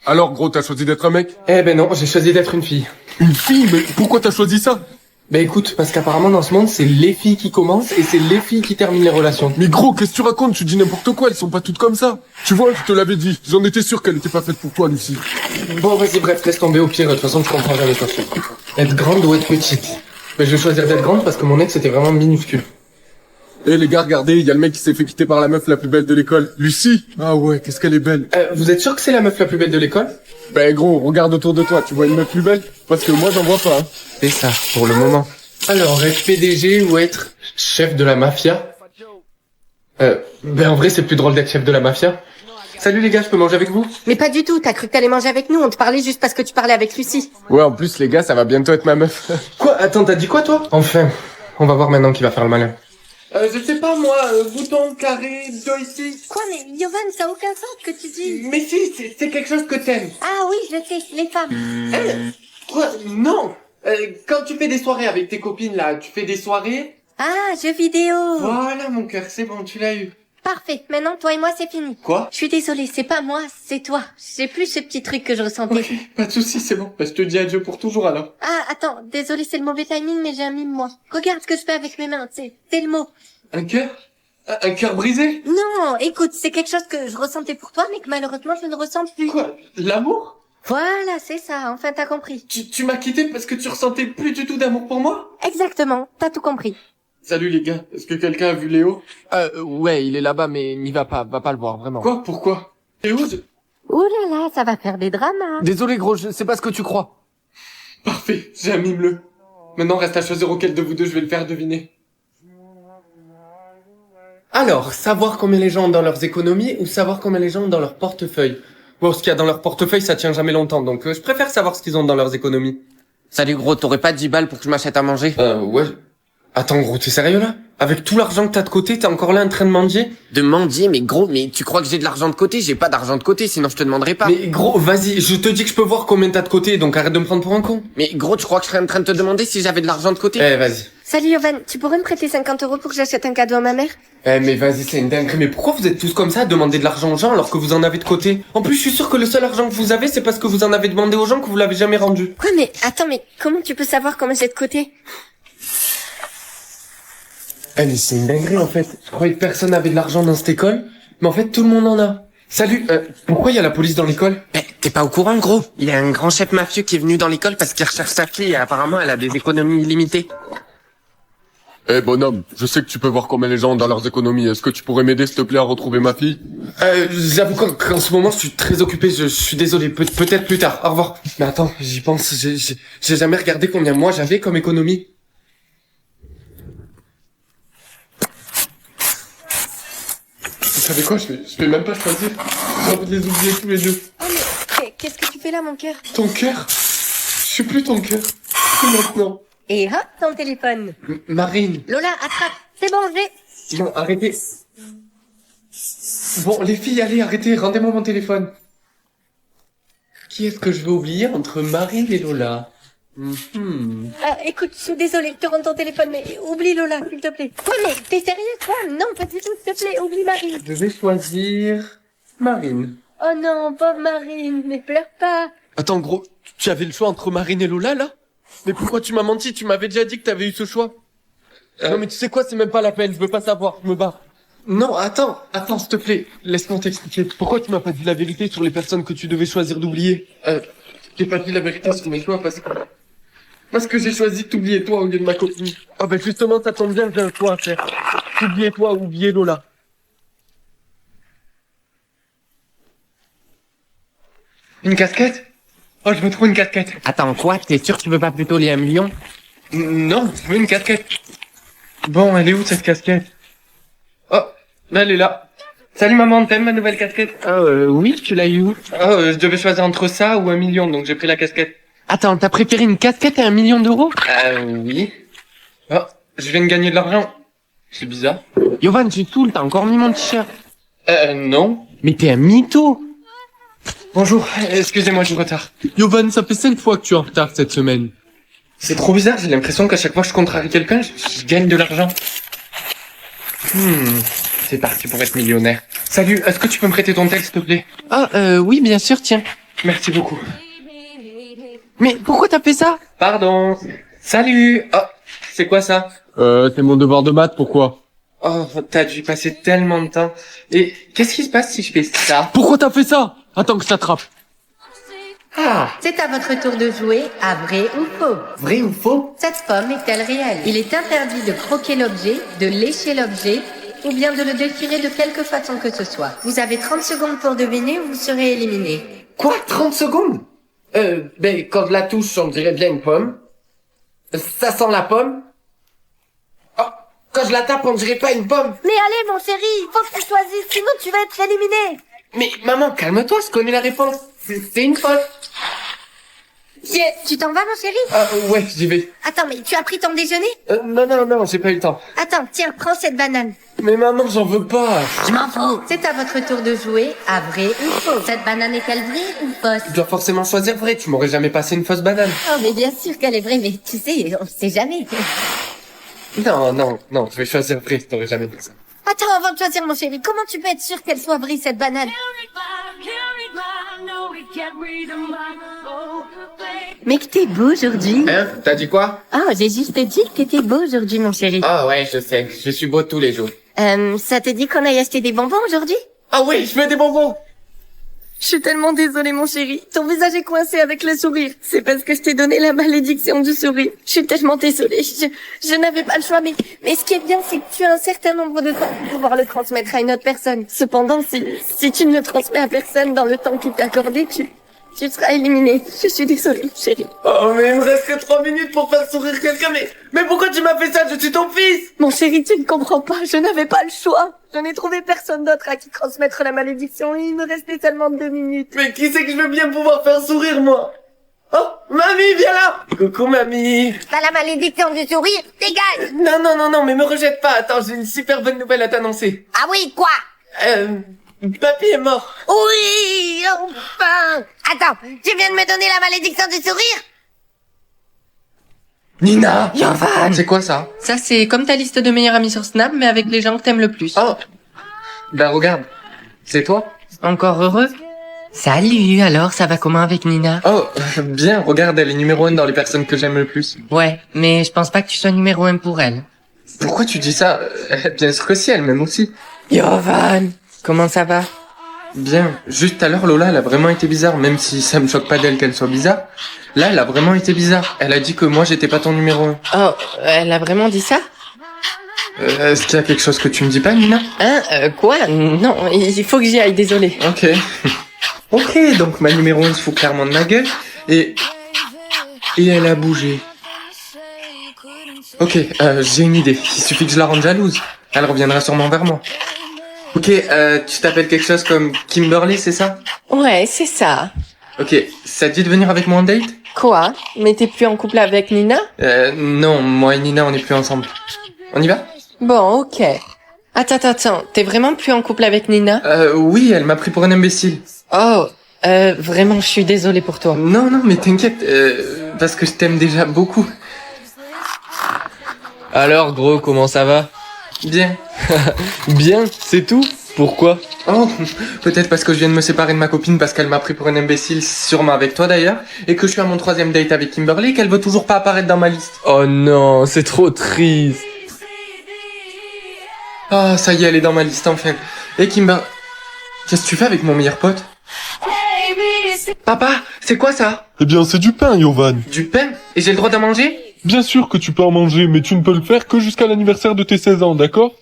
Alors, gros, t'as choisi d'être un mec? Eh ben non, j'ai choisi d'être une fille. Une fille? Mais pourquoi t'as choisi ça? Ben écoute, parce qu'apparemment dans ce monde, c'est les filles qui commencent et c'est les filles qui terminent les relations. Mais gros, qu'est-ce que tu racontes? Tu dis n'importe quoi, elles sont pas toutes comme ça. Tu vois, je te l'avais dit. J'en étais sûr qu'elle était pas faite pour toi, Lucie. Bon, vas-y, bref, laisse tomber au pire, de toute façon, je comprends jamais ça. Être grande ou être petite? Ben je vais choisir d'être grande parce que mon ex était vraiment minuscule. Eh les gars, regardez, il y a le mec qui s'est fait quitter par la meuf la plus belle de l'école. Lucie. Ah ouais, qu'est-ce qu'elle est belle. Vous êtes sûr que c'est la meuf la plus belle de l'école? Ben gros, regarde autour de toi, tu vois une meuf plus belle? Parce que moi j'en vois pas. Hein. C'est ça, pour le moment. Alors, être PDG ou être chef de la mafia? Ben en vrai, c'est plus drôle d'être chef de la mafia. Salut les gars, je peux manger avec vous? Mais pas du tout, t'as cru que t'allais manger avec nous, on te parlait juste parce que tu parlais avec Lucie. Ouais, en plus les gars, ça va bientôt être ma meuf. Quoi? Attends, t'as dit quoi toi? Enfin, on va voir maintenant qui va faire le malin. Je sais pas moi, bouton, carré, joystick. Quoi, mais Yovan, ça a aucun sens que tu dis. Mais si, c'est quelque chose que t'aimes. Ah oui, je sais, les femmes. Quoi? Non. Quand tu fais des soirées avec tes copines, là, tu fais des soirées? Ah, jeux vidéo. Voilà, mon cœur, c'est bon, tu l'as eu. Parfait, maintenant toi et moi c'est fini. Quoi? Je suis désolée, c'est pas moi, c'est toi. J'ai plus ce petit truc que je ressentais. Ok, pas de soucis, c'est bon. Bah, je te dis adieu pour toujours, alors. Ah, attends, désolée, c'est le mauvais timing, mais j'ai un mime, moi. Regarde ce que je fais avec mes mains, c'est le mot. Un cœur? Un cœur brisé? Non, écoute, c'est quelque chose que je ressentais pour toi, mais que malheureusement je ne ressens plus. Quoi? L'amour? Voilà, c'est ça, enfin t'as compris. Tu m'as quitté parce que tu ressentais plus du tout d'amour pour moi? Exactement, t'as tout compris. Salut les gars, est-ce que quelqu'un a vu Léo? Ouais, il est là-bas, mais n'y va pas le voir, vraiment. Quoi? Pourquoi? Léo, Ouh là là, ça va faire des dramas. Désolé gros, je sais pas ce que tu crois. Parfait, j'ai un mime-le. Maintenant, reste à choisir auquel de vous deux je vais le faire deviner. Alors, savoir combien les gens ont dans leurs économies ou savoir combien les gens ont dans leur portefeuille? Bon, ce qu'il y a dans leur portefeuille, ça tient jamais longtemps, donc je préfère savoir ce qu'ils ont dans leurs économies. Salut gros, t'aurais pas 10 balles pour que je m'achète à manger? Ouais. Attends gros, t'es sérieux là? Avec tout l'argent que t'as de côté, t'es encore là en train de mendier? De mendier, mais gros, mais tu crois que j'ai de l'argent de côté? J'ai pas d'argent de côté, sinon je te demanderai pas. Mais gros, vas-y, je te dis que je peux voir combien t'as de côté, donc arrête de me prendre pour un con. Mais gros, tu crois que je serais en train de te demander si j'avais de l'argent de côté? Vas-y. Salut Yovan, tu pourrais me prêter 50 € pour que j'achète un cadeau à ma mère? Mais vas-y, c'est une dinguerie. Mais pourquoi vous êtes tous comme ça à demander de l'argent aux gens alors que vous en avez de côté? En plus, je suis sûr que le seul argent que vous avez, c'est parce que vous en avez demandé aux gens que vous l'avez jamais rendu. Quoi, mais attends, mais comment tu peux savoir combien j'ai de côté? Mais c'est une dinguerie en fait. Je croyais que personne n'avait de l'argent dans cette école, mais en fait tout le monde en a. Salut, pourquoi il y a la police dans l'école? T'es pas au courant gros? Il y a un grand chef mafieux qui est venu dans l'école parce qu'il recherche sa fille et apparemment elle a des économies illimitées. Bonhomme, je sais que tu peux voir combien les gens ont dans leurs économies. Est-ce que tu pourrais m'aider s'il te plaît à retrouver ma fille? J'avoue qu'en ce moment je suis très occupé, je suis désolé, peut-être plus tard, au revoir. Mais attends, j'y pense, j'ai jamais regardé combien moi j'avais comme économie. Vous savez quoi, je vais même pas choisir. J'ai envie de les oublier tous les deux. Oh mais, qu'est-ce que tu fais là, mon cœur? Ton cœur? Je suis plus ton cœur. C'est maintenant. Et hop, ton téléphone. Marine. Lola, attrape. C'est bon, j'ai... Non, arrêtez. Bon, les filles, allez, arrêtez, rendez-moi mon téléphone. Qui est-ce que je vais oublier entre Marine et Lola? Écoute, je suis désolée, je te rends ton téléphone, mais oublie Lola, s'il te plaît. Quoi, mais t'es sérieux, toi? Non, pas du tout, s'il te plaît, oublie Marine. Je vais choisir Marine. Oh non, pauvre Marine, mais pleure pas. Attends, gros, tu avais le choix entre Marine et Lola, là? Mais pourquoi tu m'as menti? Tu m'avais déjà dit que t'avais eu ce choix. Non, mais tu sais quoi, c'est même pas la peine, je veux pas savoir, je me barre. Non, attends, s'il te plaît, laisse-moi t'expliquer. Pourquoi tu m'as pas dit la vérité sur les personnes que tu devais choisir d'oublier? J'ai pas dit la vérité sur mes choix parce que j'ai choisi de t'oublier toi au lieu de ma copine. Ah ben justement, ça tombe bien, j'ai un choix à faire. T'oublier toi ou oublier Lola. Une casquette? Oh, je me trouve une casquette. Attends, quoi? T'es sûr que tu veux pas plutôt les 1 million? Non, je veux une casquette. Bon, elle est où cette casquette? Oh, là, elle est là. Salut maman, t'aimes ma nouvelle casquette? Oui, tu l'as eu où? Je devais choisir entre ça ou 1 million, donc j'ai pris la casquette. Attends, t'as préféré une casquette à 1 million d'euros? Oui. Oh, je viens de gagner de l'argent. C'est bizarre. Yovan, tu te saoules, t'as encore mis mon t-shirt. Non. Mais t'es un mytho. Bonjour, excusez-moi du retard. Yovan, ça fait 5 fois que tu es en retard cette semaine. C'est trop bizarre, j'ai l'impression qu'à chaque fois que je contrarie quelqu'un, je gagne de l'argent. C'est parti pour être millionnaire. Salut, est-ce que tu peux me prêter ton tel, s'il te plaît? Oui, bien sûr, tiens. Merci beaucoup. Mais pourquoi t'as fait ça? Pardon. Salut. Oh, c'est quoi ça? C'est mon devoir de maths, pourquoi? Oh, t'as dû y passer tellement de temps. Et qu'est-ce qui se passe si je fais ça? Pourquoi t'as fait ça? Attends que je t'attrape. C'est à votre tour de jouer à vrai ou faux. Vrai ou faux? Cette pomme est-elle réelle? Il est interdit de croquer l'objet, de lécher l'objet, ou bien de le déchirer de quelque façon que ce soit. Vous avez 30 secondes pour deviner ou vous serez éliminé. Quoi? 30 secondes? Quand je la touche, on dirait bien une pomme. Ça sent la pomme. Oh, quand je la tape, on dirait pas une pomme. Mais allez, mon chéri, il faut que tu choisisses, sinon tu vas être éliminé. Mais maman, calme-toi, je connais la réponse. C'est une pomme. Yes. Tu t'en vas, mon chéri? Ah, ouais, j'y vais. Attends, mais tu as pris ton déjeuner? Non, j'ai pas eu le temps. Attends, tiens, prends cette banane. Mais maman, j'en veux pas. Je m'en fous. C'est à votre tour de jouer à vrai ou faux. Cette banane est-elle vraie ou fausse? Tu dois forcément choisir vrai, tu m'aurais jamais passé une fausse banane. Oh, mais bien sûr qu'elle est vraie, mais tu sais, on sait jamais. Non, je vais choisir vrai, je t'aurais jamais dit ça. Attends, avant de choisir, mon chéri, comment tu peux être sûr qu'elle soit vraie, cette banane? Mec, t'es beau aujourd'hui. Hein? T'as dit quoi? Oh, j'ai juste dit que t'étais beau aujourd'hui, mon chéri. Ah ouais, je sais, je suis beau tous les jours. Ça te dit qu'on aille acheter des bonbons aujourd'hui? Ah oui, je veux des bonbons. Je suis tellement désolée, mon chéri. Ton visage est coincé avec le sourire. C'est parce que je t'ai donné la malédiction du sourire. Je suis tellement désolée. Je n'avais pas le choix, mais ce qui est bien, c'est que tu as un certain nombre de temps pour pouvoir le transmettre à une autre personne. Cependant, si tu ne le transmets à personne dans le temps qui t'est accordé, tu seras éliminé. Je suis désolée, chérie. Oh, mais il me reste que 3 minutes pour faire sourire quelqu'un, mais pourquoi tu m'as fait ça? Je suis ton fils! Mon chéri, tu ne comprends pas. Je n'avais pas le choix. Je n'ai trouvé personne d'autre à qui transmettre la malédiction et il me restait seulement 2 minutes. Mais qui c'est que je veux bien pouvoir faire sourire, moi? Oh, mamie, viens là! Coucou, mamie! T'as la malédiction du sourire, dégage! Non, mais me rejette pas. Attends, j'ai une super bonne nouvelle à t'annoncer. Ah oui, quoi? Papy est mort. Oui, enfin! Attends, tu viens de me donner la malédiction du sourire? Nina! Yovan! C'est quoi ça? Ça, c'est comme ta liste de meilleurs amis sur Snap, mais avec les gens que t'aimes le plus. Oh! Ben regarde, c'est toi? Encore heureux? Salut, alors, ça va comment avec Nina? Oh, bien, regarde, elle est numéro 1 dans les personnes que j'aime le plus. Ouais, mais je pense pas que tu sois numéro 1 pour elle. Pourquoi tu dis ça? Bien sûr que si, elle m'aime aussi. Yovan! Comment ça va? Bien, juste à l'heure, Lola, elle a vraiment été bizarre, même si ça me choque pas d'elle qu'elle soit bizarre. Là, elle a vraiment été bizarre. Elle a dit que moi, j'étais pas ton numéro 1. Oh, elle a vraiment dit ça? Est-ce qu'il y a quelque chose que tu me dis pas, Nina? Quoi? Non, il faut que j'y aille, désolé. Ok. Ok, donc ma numéro 1 se fout clairement de ma gueule, et elle a bougé. Ok, j'ai une idée. Il suffit que je la rende jalouse. Elle reviendra sûrement vers moi. Ok, tu t'appelles quelque chose comme Kimberly, c'est ça? Ouais, c'est ça. Ok, ça te dit de venir avec moi en date? Quoi? Mais t'es plus en couple avec Nina? Non, moi et Nina, on n'est plus ensemble. On y va? Bon, ok. Attends, t'es vraiment plus en couple avec Nina? Oui, elle m'a pris pour un imbécile. Oh, vraiment, je suis désolée pour toi. Non, mais t'inquiète, parce que je t'aime déjà beaucoup. Alors gros, comment ça va? Bien. Bien, c'est tout? Pourquoi? Oh, peut-être parce que je viens de me séparer de ma copine parce qu'elle m'a pris pour un imbécile, sûrement avec toi d'ailleurs, et que je suis à mon 3e date avec Kimberly et qu'elle veut toujours pas apparaître dans ma liste. Oh non, c'est trop triste. Ah, ça y est, elle est dans ma liste enfin. Et Kimber... Qu'est-ce que tu fais avec mon meilleur pote? Papa, c'est quoi ça? Eh bien, c'est du pain, Yovan. Du pain? Et j'ai le droit d'en manger? Bien sûr que tu peux en manger, mais tu ne peux le faire que jusqu'à l'anniversaire de tes 16 ans, d'accord?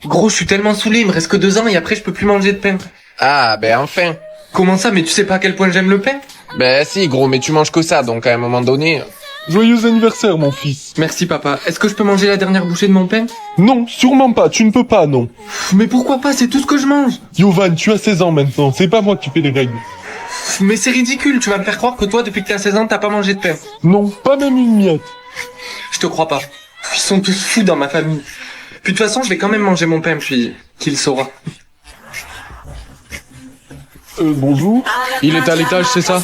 Gros, je suis tellement saoulé, il me reste que 2 ans et après je peux plus manger de pain. Ah, ben enfin. Comment ça? Mais tu sais pas à quel point j'aime le pain? Ben si, gros, mais tu manges que ça, donc à un moment donné... Joyeux anniversaire, mon fils. Merci papa. Est-ce que je peux manger la dernière bouchée de mon pain? Non, sûrement pas, tu ne peux pas, non. Mais pourquoi pas? C'est tout ce que je mange. Yovan, tu as 16 ans maintenant, c'est pas moi qui fais les règles. Mais c'est ridicule, tu vas me faire croire que toi, depuis que t'as 16 ans, t'as pas mangé de pain. Non, pas même une miette. Je te crois pas. Ils sont tous fous dans ma famille. Puis de toute façon, je vais quand même manger mon pain, puis qu'il saura. Bonjour. Il est à l'étage, c'est ça?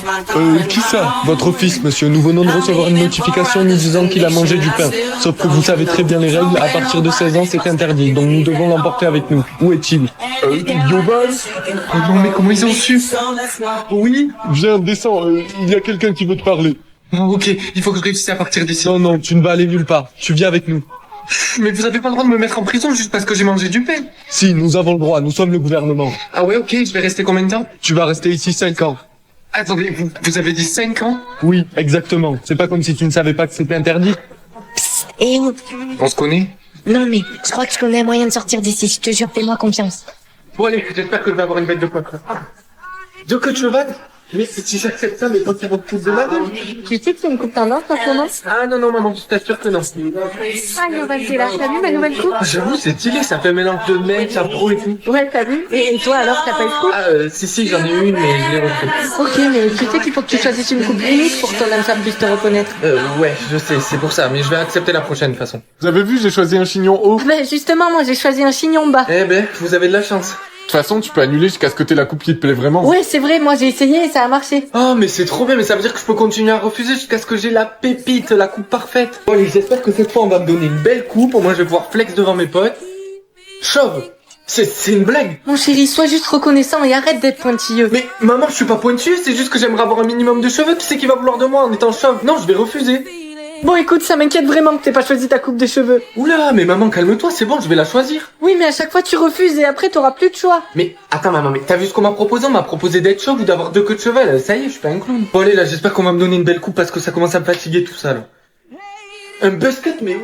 Qui ça? Votre fils, monsieur. Nous venons de recevoir une notification nous disant qu'il a mangé du pain. Sauf que vous savez très bien les règles, à partir de 16 ans, c'est interdit. Donc nous devons l'emporter avec nous. Où est-il? Yovan? Oh non, mais comment ils ont su? Oui? Viens, descends, il y a quelqu'un qui veut te parler. Oh, ok, il faut que je réussisse à partir d'ici. Non, tu ne vas aller nulle part. Tu viens avec nous. Mais vous avez pas le droit de me mettre en prison juste parce que j'ai mangé du pain. Si, nous avons le droit. Nous sommes le gouvernement. Ah ouais, ok, je vais rester combien de temps? Tu vas rester ici 5 ans. Attendez, vous avez dit 5 ans? Oui, exactement. C'est pas comme si tu ne savais pas que c'était interdit. Et On se connaît? non, mais je crois que je connais un moyen de sortir d'ici. Je te jure, fais-moi confiance. Bon allez, j'espère que je vais avoir une bête de poitre. De que tu veux? Mais si j'accepte ça, mais quand ils vont te foutre de ma gueule. Tu sais que c'est une coupe tendance en ce moment? Ah non, non, maman, je t'assure que non. Ah, Yovan, t'es là. T'as vu ma nouvelle coupe? Ah, j'avoue, c'est stylé, ça fait un mélange de mec, ça pro et tout. Ouais, t'as vu? Et toi alors, t'as pas eu de coupe? Ah, si, j'en ai une, mais je l'ai repris. Ok, mais tu sais qu'il faut que tu choisisses une coupe unique pour que ton âme sœur puisse te reconnaître. Ouais, je sais, c'est pour ça, mais je vais accepter la prochaine, de toute façon. Vous avez vu, j'ai choisi un chignon haut. Ben, justement, moi j'ai choisi un chignon bas. Eh ben, vous avez de la chance. De toute façon, tu peux annuler jusqu'à ce que t'aies la coupe qui te plaît vraiment. Ouais, c'est vrai, moi j'ai essayé et ça a marché. Oh, mais c'est trop bien, mais ça veut dire que je peux continuer à refuser jusqu'à ce que j'ai la pépite, la coupe parfaite. Bon, allez, j'espère que cette fois on va me donner une belle coupe, au moins je vais pouvoir flex devant mes potes. Chauve! C'est une blague! Mon chéri, sois juste reconnaissant et arrête d'être pointilleux. Mais maman, je suis pas pointu, c'est juste que j'aimerais avoir un minimum de cheveux, qui c'est qui va vouloir de moi en étant chauve? Non, je vais refuser. Bon, écoute, ça m'inquiète vraiment que t'aies pas choisi ta coupe de cheveux. Oula, mais maman, calme-toi, c'est bon, je vais la choisir. Oui, mais à chaque fois tu refuses et après t'auras plus de choix. Mais attends maman, mais t'as vu ce qu'on m'a proposé? On m'a proposé d'être chauve ou d'avoir 2 queues de cheval, ça y est, je suis pas un clown. Bon allez là, j'espère qu'on va me donner une belle coupe parce que ça commence à me fatiguer tout ça là. Un buzz cut, mais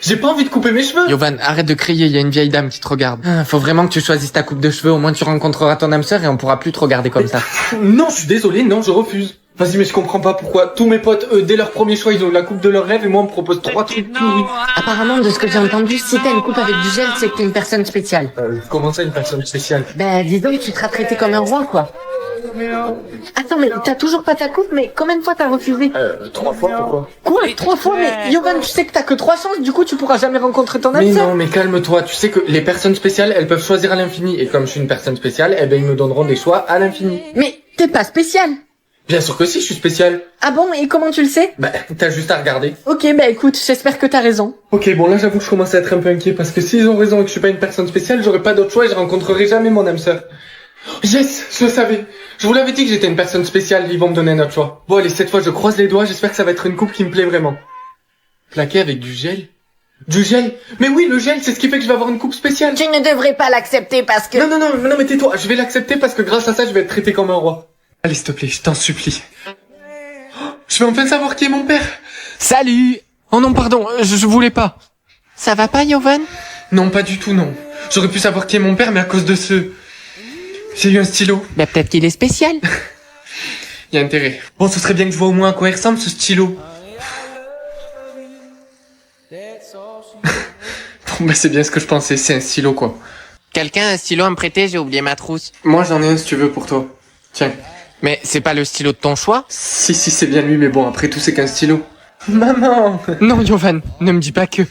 j'ai pas envie de couper mes cheveux. Yovan, arrête de crier, il y a une vieille dame qui te regarde. Faut vraiment que tu choisisses ta coupe de cheveux, au moins tu rencontreras ton âme sœur et on pourra plus te regarder comme ça. Non, je suis désolé, non, je refuse. Vas-y, mais je comprends pas pourquoi tous mes potes, dès leur premier choix, ils ont la coupe de leur rêve et moi on me propose 3 trucs pourris. Apparemment, de ce que j'ai entendu, si t'as une coupe avec du gel, c'est que t'es une personne spéciale. Comment ça, une personne spéciale? Ben, dis donc, tu seras traité comme un roi, quoi. Attends, mais t'as toujours pas ta coupe, mais combien de fois t'as refusé? 3 fois, pourquoi? Quoi? 3 fois? Mais Yovan, tu sais que t'as que 3 chances, du coup tu pourras jamais rencontrer ton âme Mais sœur. non, mais calme-toi, tu sais que les personnes spéciales, elles peuvent choisir à l'infini. Et comme je suis une personne spéciale, eh ben ils me donneront des choix à l'infini. Mais t'es pas spécial. Bien sûr que si, je suis spécial. Ah bon, et comment tu le sais? Bah, t'as juste à regarder. Ok, bah écoute, j'espère que t'as raison. Ok, bon là j'avoue que je commence à être un peu inquiet parce que s'ils ont raison et que je suis pas une personne spéciale, j'aurais pas d'autre choix et je rencontrerai jamais mon âme sœur. Yes, je le savais. Je vous l'avais dit que j'étais une personne spéciale, ils vont me donner un autre choix. Bon allez, cette fois je croise les doigts, j'espère que ça va être une coupe qui me plaît vraiment. Plaqué avec du gel? Du gel? Mais oui, le gel, c'est ce qui fait que je vais avoir une coupe spéciale. Tu ne devrais pas l'accepter parce que... Non, mais tais-toi, je vais l'accepter parce que grâce à ça, je vais être traité comme un roi. Allez, s'il te plaît, je t'en supplie. Je vais enfin savoir qui est mon père. Salut! Oh non, pardon, je voulais pas. Ça va pas, Yovan? Non, pas du tout, non. J'aurais pu savoir qui est mon père, mais à cause de ce... J'ai eu un stylo. Bah peut-être qu'il est spécial. Il y a intérêt. Bon, ce serait bien que je vois au moins à quoi il ressemble, ce stylo. Bon, bah c'est bien ce que je pensais, c'est un stylo, quoi. Quelqu'un a un stylo à me prêter? J'ai oublié ma trousse. Moi, j'en ai un si tu veux pour toi. Tiens. Mais c'est pas le stylo de ton choix? Si, c'est bien lui, mais bon, après tout, c'est qu'un stylo. Maman! Non, Yovan, ne me dis pas que...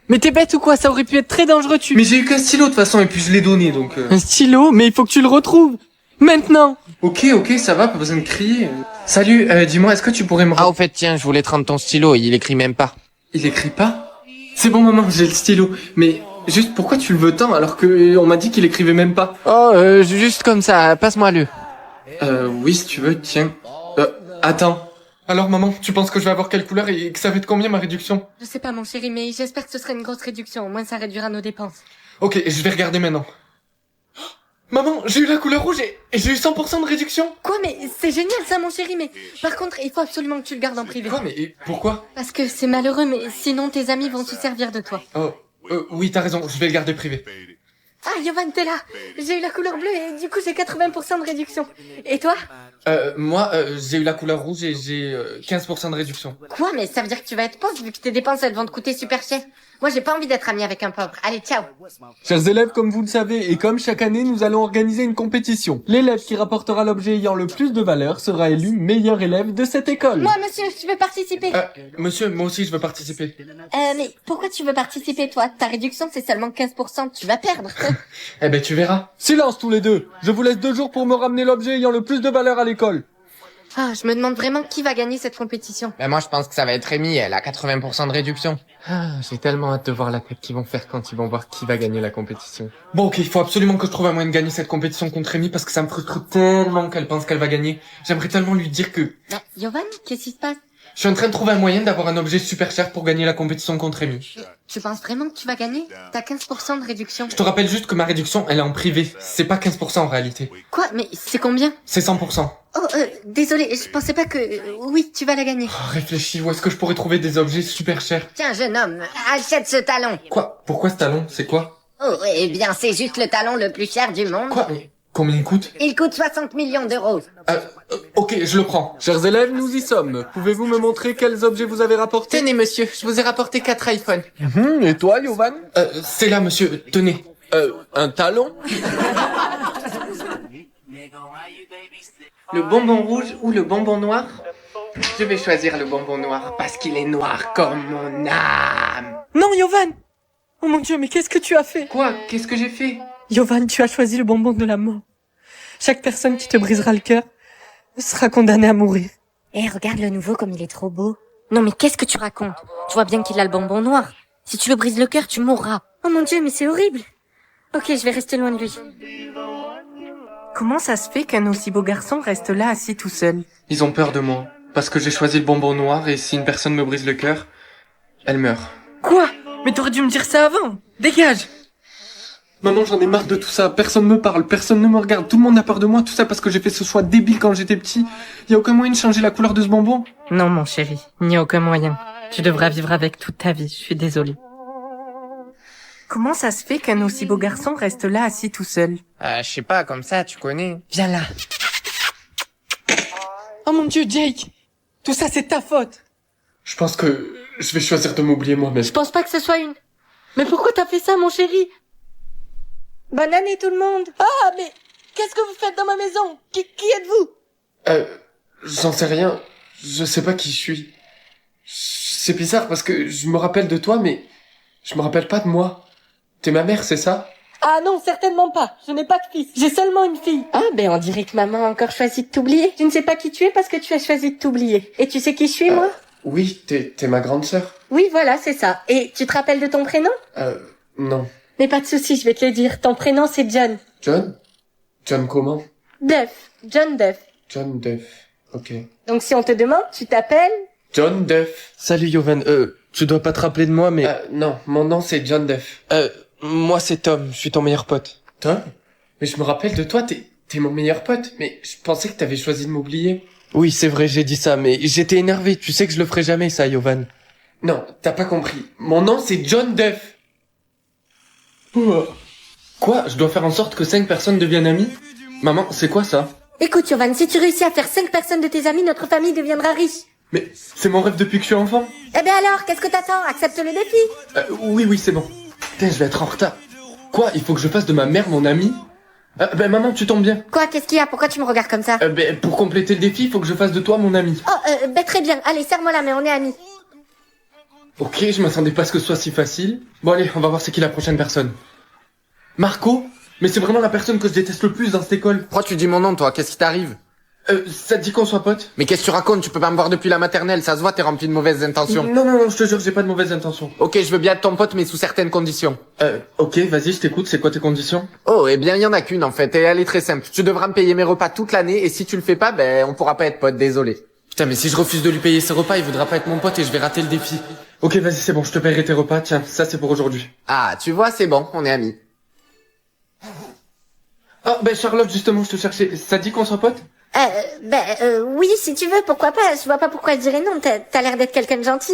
Mais t'es bête ou quoi? Ça aurait pu être très dangereux, tu... Mais j'ai eu qu'un stylo, de toute façon, et puis je l'ai donné, donc... Un stylo? Mais il faut que tu le retrouves. Maintenant! Ok, ça va, pas besoin de crier. Salut, dis-moi, est-ce que tu pourrais me... Ah, au fait, tiens, je voulais te rendre ton stylo, il écrit même pas. Il écrit pas? C'est bon, maman, j'ai le stylo. Mais, juste, pourquoi tu le veux tant, alors que on m'a dit qu'il écrivait même pas? Oh, juste comme ça, passe-moi-le. Oui, si tu veux, tiens. Attends. Alors, maman, tu penses que je vais avoir quelle couleur et que ça va être combien, ma réduction? Je sais pas, mon chéri, mais j'espère que ce sera une grosse réduction. Au moins, ça réduira nos dépenses. Ok, je vais regarder maintenant. Maman, j'ai eu la couleur rouge et j'ai eu 100% de réduction. Quoi? Mais c'est génial, ça, mon chéri, mais... Par contre, il faut absolument que tu le gardes en privé. Quoi? Mais pourquoi? Parce que c'est malheureux, mais sinon tes amis vont se servir de toi. Oh, oui, t'as raison, je vais le garder privé. Ah, Yovan, t'es là! J'ai eu la couleur bleue et du coup j'ai 80% de réduction. Et toi? Moi, j'ai eu la couleur rouge et j'ai 15% de réduction. Quoi? Mais ça veut dire que tu vas être pauvre vu que tes dépenses elles vont te coûter super cher. Moi j'ai pas envie d'être ami avec un pauvre. Allez, ciao! Chers élèves, comme vous le savez, et comme chaque année, nous allons organiser une compétition. L'élève qui rapportera l'objet ayant le plus de valeur sera élu meilleur élève de cette école. Moi, monsieur, je veux participer. Monsieur, moi aussi je veux participer. Mais pourquoi tu veux participer, toi? Ta réduction c'est seulement 15%, tu vas perdre. Eh ben, tu verras. Silence tous les deux. Je vous laisse 2 jours pour me ramener l'objet ayant le plus de valeur à l'école. Ah, je me demande vraiment qui va gagner cette compétition. Mais moi, je pense que ça va être Rémi, elle a 80% de réduction. Ah, j'ai tellement hâte de voir la tête qu'ils vont faire quand ils vont voir qui va gagner la compétition. Bon, ok, il faut absolument que je trouve un moyen de gagner cette compétition contre Rémi parce que ça me frustre tellement qu'elle pense qu'elle va gagner. J'aimerais tellement lui dire que... Yovan, qu'est-ce qui se passe? Je suis en train de trouver un moyen d'avoir un objet super cher pour gagner la compétition contre Rémi. Tu penses vraiment que tu vas gagner? T'as 15% de réduction. Je te rappelle juste que ma réduction, elle est en privé. C'est pas 15% en réalité. Quoi? Mais c'est combien? C'est 100%. Oh, désolé, je pensais pas que... oui, tu vas la gagner. Oh, réfléchis, où est-ce que je pourrais trouver des objets super chers? Tiens, jeune homme, achète ce talon. Quoi? Pourquoi ce talon? C'est quoi? Oh, eh bien, c'est juste le talon le plus cher du monde. Quoi? Mais Combien il coûte? Il coûte 60 millions d'euros. Ok, je le prends. Chers élèves, nous y sommes. Pouvez-vous me montrer quels objets vous avez rapportés? Tenez, monsieur, je vous ai rapporté 4 iPhones. Et toi, Yovan? C'est là, monsieur. Tenez. Un talon? Le bonbon rouge ou le bonbon noir? Je vais choisir le bonbon noir parce qu'il est noir comme mon âme. Non, Yovan! Oh mon Dieu, mais qu'est-ce que tu as fait? Quoi? Qu'est-ce que j'ai fait? Yovan, tu as choisi le bonbon de la mort. Chaque personne qui te brisera le cœur sera condamnée à mourir. Eh, regarde le nouveau comme il est trop beau. Non mais qu'est-ce que tu racontes? Tu vois bien qu'il a le bonbon noir. Si tu le brises le cœur, tu mourras. Oh mon Dieu, mais c'est horrible. Ok, je vais rester loin de lui. Comment ça se fait qu'un aussi beau garçon reste là assis tout seul? Ils ont peur de moi. Parce que j'ai choisi le bonbon noir et si une personne me brise le cœur, elle meurt. Quoi? Mais t'aurais dû me dire ça avant. Dégage! Maman, j'en ai marre de tout ça. Personne me parle, personne ne me regarde. Tout le monde a peur de moi. Tout ça parce que j'ai fait ce choix débile quand j'étais petit. Y a aucun moyen de changer la couleur de ce bonbon? Non, mon chéri, il n'y a aucun moyen. Tu devras vivre avec toute ta vie, je suis désolée. Comment ça se fait qu'un aussi beau garçon reste là assis tout seul? Je sais pas, comme ça, tu connais. Viens là. Oh mon Dieu, Jake! Tout ça, c'est ta faute! Je pense que je vais choisir de m'oublier moi-même. Je pense pas que ce soit une... Mais pourquoi t'as fait ça, mon chéri? Bonne année, tout le monde! Ah, mais qu'est-ce que vous faites dans ma maison? Qui êtes-vous? J'en sais rien. Je sais pas qui je suis. C'est bizarre parce que je me rappelle de toi, mais je me rappelle pas de moi. T'es ma mère, c'est ça? Ah non, certainement pas. Je n'ai pas de fils. J'ai seulement une fille. Ah, ben on dirait que maman a encore choisi de t'oublier. Tu ne sais pas qui tu es parce que tu as choisi de t'oublier. Et tu sais qui je suis, moi? Oui, t'es ma grande sœur. Oui, voilà, c'est ça. Et tu te rappelles de ton prénom? Non. Mais pas de souci, je vais te le dire. Ton prénom, c'est John. John? John comment? Duff. John Duff. John Duff. Ok. Donc si on te demande, tu t'appelles? John Duff. Salut, Yovan. Tu dois pas te rappeler de moi, mais... Non, mon nom c'est John Duff. Moi, c'est Tom. Je suis ton meilleur pote. Tom? Mais je me rappelle de toi, t'es mon meilleur pote. Mais je pensais que t'avais choisi de m'oublier. Oui, c'est vrai, j'ai dit ça, mais j'étais énervé. Tu sais que je le ferai jamais, ça, Yovan. Non, t'as pas compris. Mon nom c'est John Duff. Quoi? Je dois faire en sorte que 5 personnes deviennent amies? Maman, c'est quoi ça? Écoute, Yovan, si tu réussis à faire 5 personnes de tes amis, notre famille deviendra riche. Mais c'est mon rêve depuis que je suis enfant. Eh ben alors, qu'est-ce que t'attends? Accepte le défi. Oui, c'est bon. Putain, je vais être en retard. Quoi? Il faut que je fasse de ma mère mon amie? Maman, tu tombes bien. Quoi? Qu'est-ce qu'il y a? Pourquoi tu me regardes comme ça? Pour compléter le défi, il faut que je fasse de toi mon ami. Oh, très bien. Allez, serre-moi la main, on est amis. Ok, je m'attendais pas à ce que ce soit si facile. Bon allez, on va voir c'est qui la prochaine personne. Marco? Mais c'est vraiment la personne que je déteste le plus dans cette école. Pourquoi tu dis mon nom, toi? Qu'est-ce qui t'arrive? Ça te dit qu'on soit potes? Mais qu'est-ce que tu racontes? Tu peux pas me voir depuis la maternelle, ça se voit, t'es rempli de mauvaises intentions. Non, je te jure, j'ai pas de mauvaises intentions. Ok, je veux bien être ton pote, mais sous certaines conditions. Ok, vas-y, je t'écoute, c'est quoi tes conditions? Oh, eh bien, il y en a qu'une, en fait, et elle est très simple. Tu devras me payer mes repas toute l'année, et si tu le fais pas, on pourra pas être potes, désolé. Putain, mais si je refuse de lui payer ses repas, il voudra pas être mon pote et je vais rater le défi. Ok, vas-y, c'est bon, je te paierai tes repas, tiens, ça c'est pour aujourd'hui. Ah, tu vois, c'est bon, on est amis. Ah, Charlotte, justement, je te cherchais. Ça dit qu'on soit potes? Oui, si tu veux, pourquoi pas. Je vois pas pourquoi elle dirait non. T'as l'air d'être quelqu'un de gentil.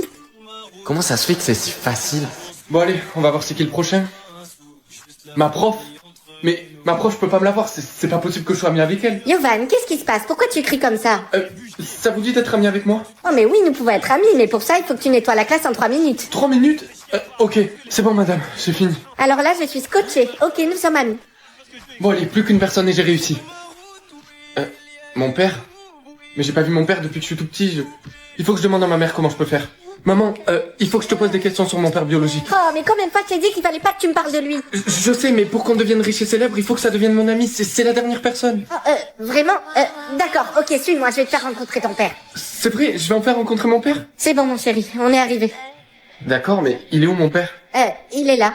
Comment ça se fait que c'est si facile? Bon, allez, on va voir c'est qui le prochain. Ma prof. Mais ma prof, je peux pas me la voir, c'est pas possible que je sois ami avec elle. Yovan, qu'est-ce qui se passe? Pourquoi tu cries comme ça? Ça vous dit d'être ami avec moi? Oh mais oui, nous pouvons être amis, mais pour ça, il faut que tu nettoies la classe en 3 minutes. 3 minutes? Ok, c'est bon madame, c'est fini. Alors là, je suis scotché. Ok, nous sommes amis. Bon allez, plus qu'une personne et j'ai réussi. Mon père? Mais j'ai pas vu mon père depuis que je suis tout petit, Il faut que je demande à ma mère comment je peux faire. Maman, il faut que je te pose des questions sur mon père biologique. Oh, mais combien de fois je t'ai dit qu'il fallait pas que tu me parles de lui? Je sais, mais pour qu'on devienne riche et célèbre, il faut que ça devienne mon ami, c'est la dernière personne. Oh, vraiment? D'accord, ok, suis-moi, je vais te faire rencontrer ton père. C'est vrai, je vais en faire rencontrer mon père? C'est bon, mon chéri, on est arrivé. D'accord, mais il est où mon père? Il est là.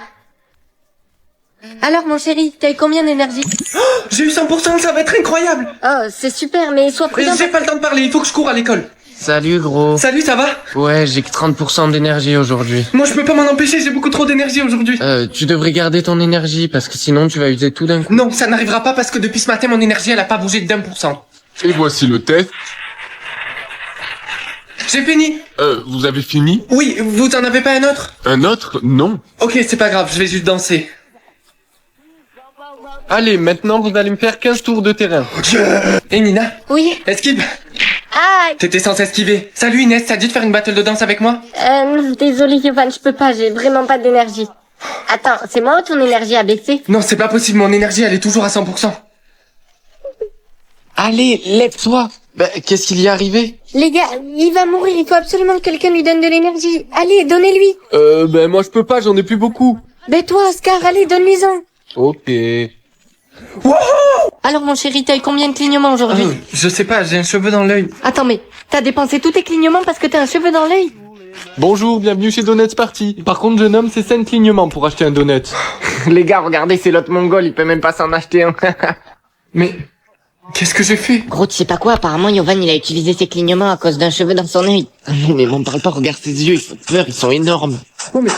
Alors, mon chéri, t'as eu combien d'énergie? Oh, j'ai eu 100%, ça va être incroyable! Oh, c'est super, mais sois prudent. J'ai pas le temps de parler, il faut que je cours à l'école. Salut, gros. Salut, ça va? Ouais, j'ai que 30% d'énergie aujourd'hui. Moi, je peux pas m'en empêcher, j'ai beaucoup trop d'énergie aujourd'hui. Tu devrais garder ton énergie, parce que sinon tu vas user tout d'un coup. Non, ça n'arrivera pas parce que depuis ce matin, mon énergie, elle a pas bougé d'1%. Et voici le test. J'ai fini. Vous avez fini? Oui, vous en avez pas un autre? Un autre? Non. Ok, c'est pas grave, je vais juste danser. Allez, maintenant vous allez me faire 15 tours de terrain. Et Nina, Oui. esquive. Ah, T'étais censé esquiver. Salut Inès, ça te dit de faire une battle de danse avec moi? non, désolé Yovan, je peux pas, j'ai vraiment pas d'énergie. Attends, c'est moi ou ton énergie a baissé? Non, c'est pas possible, mon énergie elle est toujours à 100%. Allez, lève-toi. Bah, qu'est-ce qu'il y est arrivé? Les gars, il va mourir, il faut absolument que quelqu'un lui donne de l'énergie. Allez, donnez-lui. Ben moi je peux pas, j'en ai plus beaucoup. Ben toi, Oscar, allez, donne-lui-en. Ok. Alors mon chéri, t'as eu combien de clignements aujourd'hui? Je sais pas, j'ai un cheveu dans l'œil. Attends, mais t'as dépensé tous tes clignements parce que t'as un cheveu dans l'œil? Bonjour, bienvenue chez Donuts Party. Par contre, jeune homme, c'est 5 clignements pour acheter un donut. Les gars, regardez, c'est l'autre mongol, il peut même pas s'en acheter un. Mais qu'est-ce que j'ai fait? Gros, tu sais pas quoi, apparemment Yovan il a utilisé ses clignements à cause d'un cheveu dans son œil. Non mais m'en parle pas, regarde ses yeux, ils font peur, ils sont énormes. Oh mais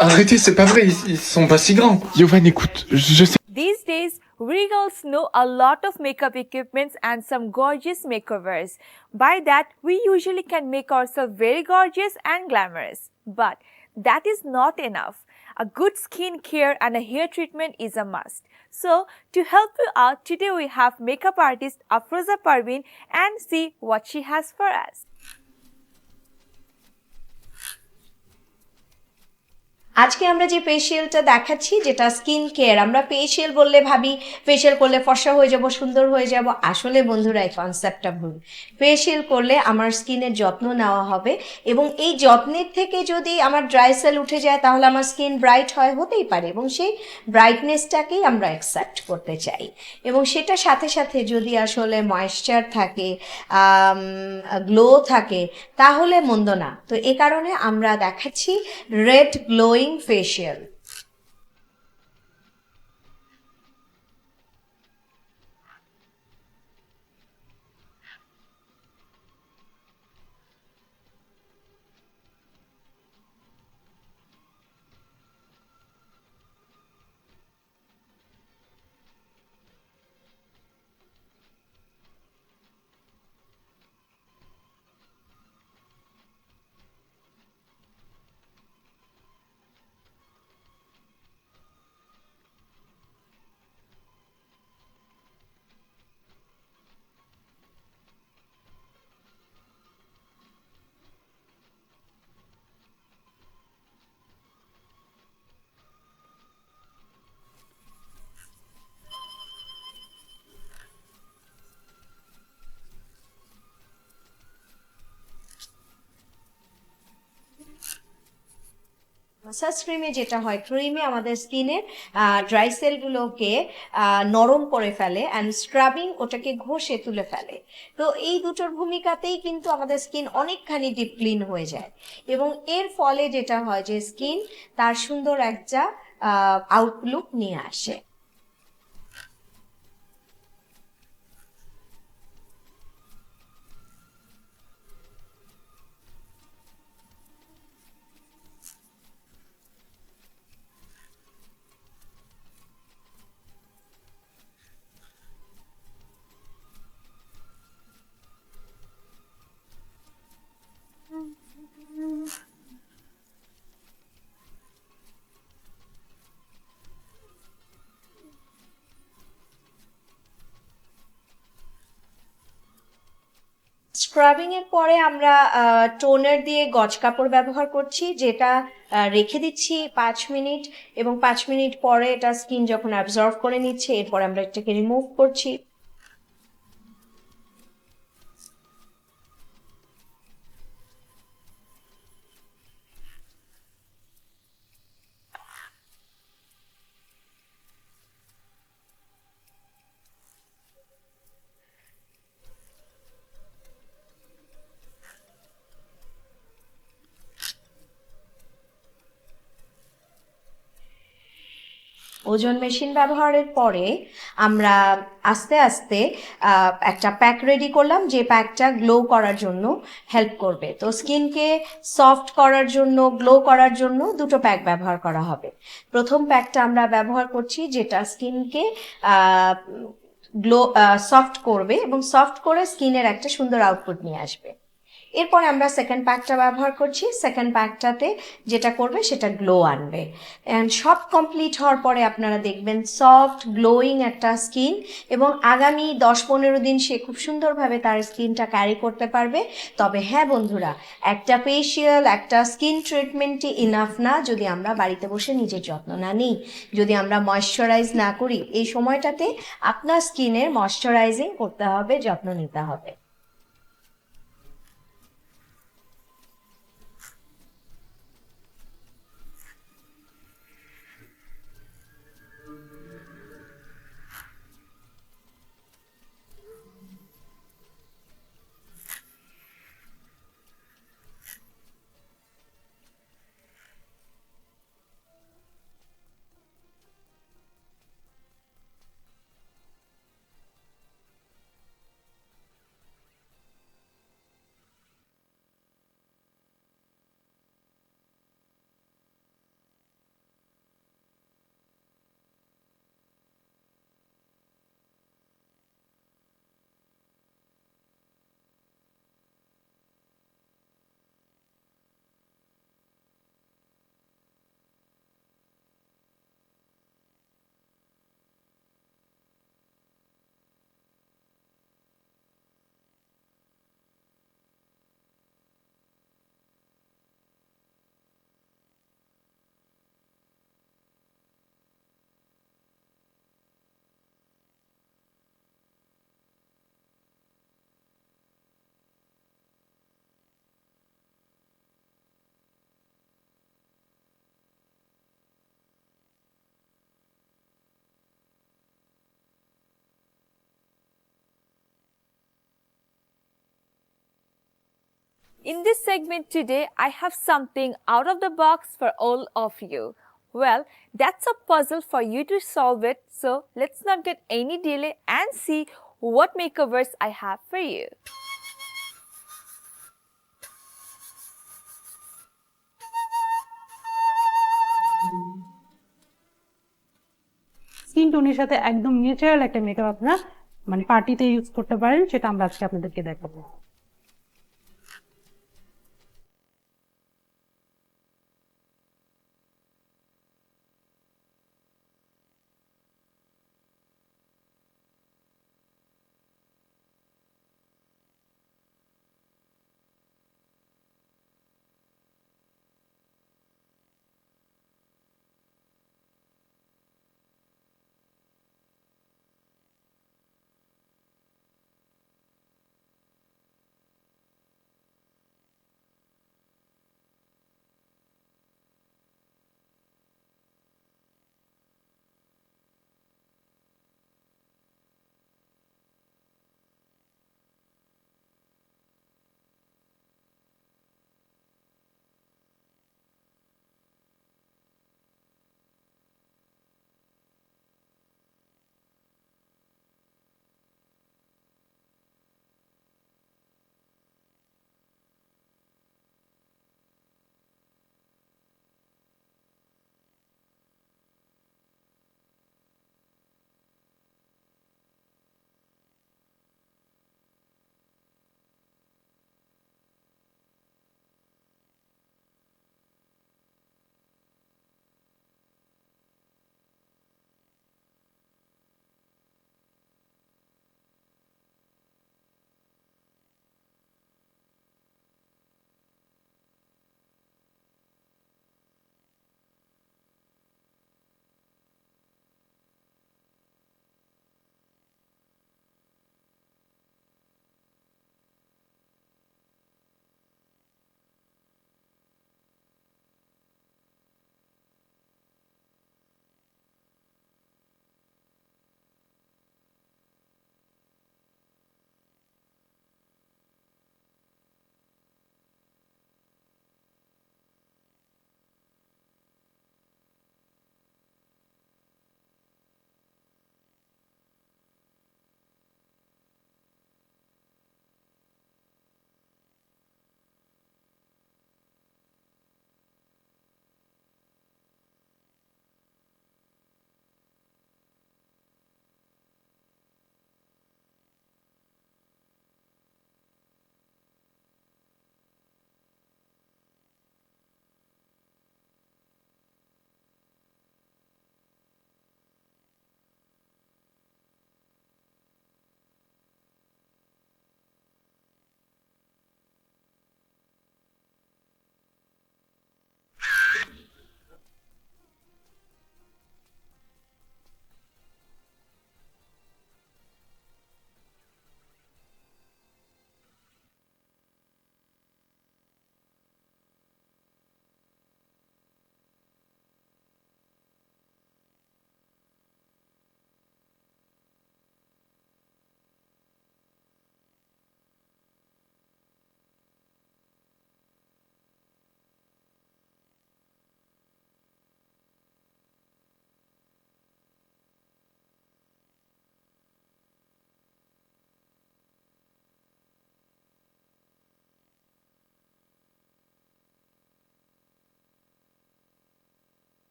arrêtez, c'est pas vrai, ils sont pas si grands. Yovan, écoute, je sais... These days, we girls know a lot of makeup equipments and some gorgeous makeovers. By that, we usually can make ourselves very gorgeous and glamorous. But that is not enough. A good skin care and a hair treatment is a must. So, to help you out, today we have makeup artist Afroza Parveen and see what she has for us. আজকে আমরা যে ফেশিয়ালটা দেখাচ্ছি যেটা skin care, আমরা ফেশিয়াল বললে ভাবি ফেশিয়াল করলে ফর্সা হয়ে যাব, সুন্দর হয়ে যাব। আসলে বন্ধুরা এই কনসেপ্টটা ভুল। ফেশিয়াল করলে আমার স্কিনের যত্ন নেওয়া হবে এবং এই যত্নের থেকে যদি আমার ড্রাই সেল উঠে যায় তাহলে আমার স্কিন ব্রাইট হয়, হতেই পারে, এবং সেই ব্রাইটনেসটাকেই আমরা অ্যাকসেপ্ট করতে চাই। এবং সেটার সাথে সাথে যদি আসলে ময়েশ্চার থাকে, গ্লো থাকে, তাহলে মন্দ না। তো এ কারণে আমরা দেখাচ্ছি রেড গ্লোয়িং facial. মাসাজ ক্রিমে যেটা হয়, ক্রিমে আমাদের স্কিনের ড্রাই সেলগুলোকে নরম করে ফেলে অ্যান্ড স্ক্রাবিং ওটাকে ঘষে তুলে ফেলে। তো এই দুটোর ভূমিকাতেই কিন্তু আমাদের স্কিন অনেকখানি ডিপ ক্লিন হয়ে যায় এবং এর ফলে যেটা হয় যে স্কিন তার সুন্দর একটা আউটলুক নিয়ে আসে। স্ক্রাবিং এর পরে আমরা টোনার দিয়ে গজ কাপড় ব্যবহার করছি, যেটা রেখে দিচ্ছি 5 মিনিট এবং 5 মিনিট পরে এটা স্কিন যখন অ্যাবজর্ব করে নিচ্ছে, এরপর আমরা এটাকে রিমুভ করছি। ওজন মেশিন ব্যবহারের পরে আমরা আস্তে আস্তে একটা প্যাক রেডি করলাম, যে প্যাকটা গ্লো করার জন্য হেল্প করবে। তো স্কিনকে সফট করার জন্য, গ্লো করার জন্য দুটো প্যাক ব্যবহার করা হবে। প্রথম প্যাকটা আমরা ব্যবহার করছি যেটা স্কিনকে গ্লো সফট করবে এবং সফট করে স্কিনের একটা সুন্দর আউটপুট নিয়ে আসবে। এরপরে আমরা সেকেন্ড প্যাকটা ব্যবহার করছি। সেকেন্ড প্যাকটাতে যেটা করবে সেটা গ্লো আনবে। অ্যান্ড সব কমপ্লিট হওয়ার পরে আপনারা দেখবেন সফট গ্লোয়িং একটা স্কিন, এবং আগামী 10-15 দিন সে খুব সুন্দরভাবে তার স্কিনটা ক্যারি করতে পারবে। তবে হ্যাঁ বন্ধুরা, একটা ফেসিয়াল, একটা স্কিন ট্রিটমেন্টই ইনাফ না যদি আমরা বাড়িতে বসে নিজের যত্ন না নিই, যদি আমরা ময়শ্চারাইজ না করি। এই সময়টাতে আপনার স্কিনের ময়শ্চারাইজিং করতে হবে, যত্ন নিতে হবে। In this segment today, I have something out of the box for all of you. Well, that's a puzzle for you to solve it. So let's not get any delay and see what makeovers I have for you. Skin টোনের সাথে একদম ন্যাচারাল একটা মেকআপ আপনারা মানে পার্টিতে ইউজ করতে পারেন, সেটা আমরা আজকে আপনাদেরকে দেখাবো।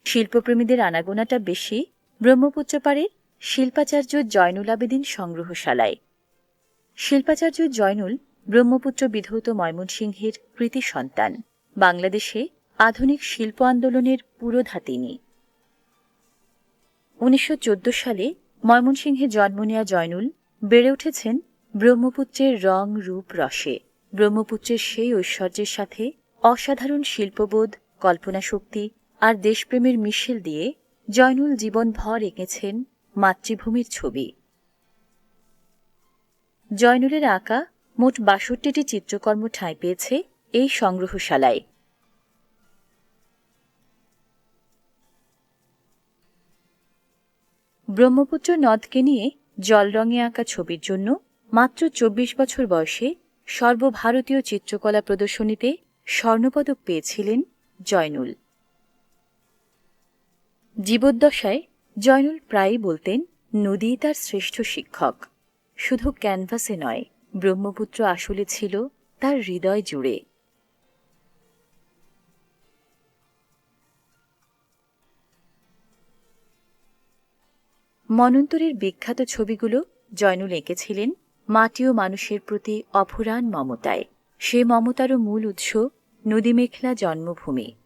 শিল্পপ্রেমীদের আনাগোনাটা বেশি ব্রহ্মপুত্র পাড়ের শিল্পাচার্য জয়নুল আবেদিন সংগ্রহশালায়। শিল্পাচার্য জয়নুল ব্রহ্মপুত্র বিধৌত ময়মনসিংহের কৃতি সন্তান। বাংলাদেশে আধুনিক শিল্প আন্দোলনের পুরোধা তিনি। 1914 সালে ময়মনসিংহে জন্ম নেয়া জয়নুল বেড়ে উঠেছেন ব্রহ্মপুত্রের রং রূপ রসে। ব্রহ্মপুত্রের সেই ঐশ্বর্যের সাথে অসাধারণ শিল্পবোধ, কল্পনাশক্তি আর দেশপ্রেমের মিশেল দিয়ে জয়নুল জীবনভর এঁকেছেন মাতৃভূমির ছবি। জয়নুলের আঁকা মোট ৬২টি চিত্রকর্ম ঠাঁই পেয়েছে এই সংগ্রহশালায়। ব্রহ্মপুত্র নদকে নিয়ে জল রঙে আঁকা ছবির জন্য মাত্র ২৪ বছর বয়সে সর্বভারতীয় চিত্রকলা প্রদর্শনীতে স্বর্ণপদক পেয়েছিলেন জয়নুল। জীবদ্দশায় জয়নুল প্রায়ই বলতেন, নদী তার শ্রেষ্ঠ শিক্ষক। শুধু ক্যানভাসে নয়, ব্রহ্মপুত্র আসলে ছিল তার হৃদয় জুড়ে। মন্বন্তরের বিখ্যাত ছবিগুলো জয়নুল এঁকেছিলেন মাটি ও মানুষের প্রতি অফুরান মমতায়। সে মমতারও মূল উৎস নদীমেখলা জন্মভূমি।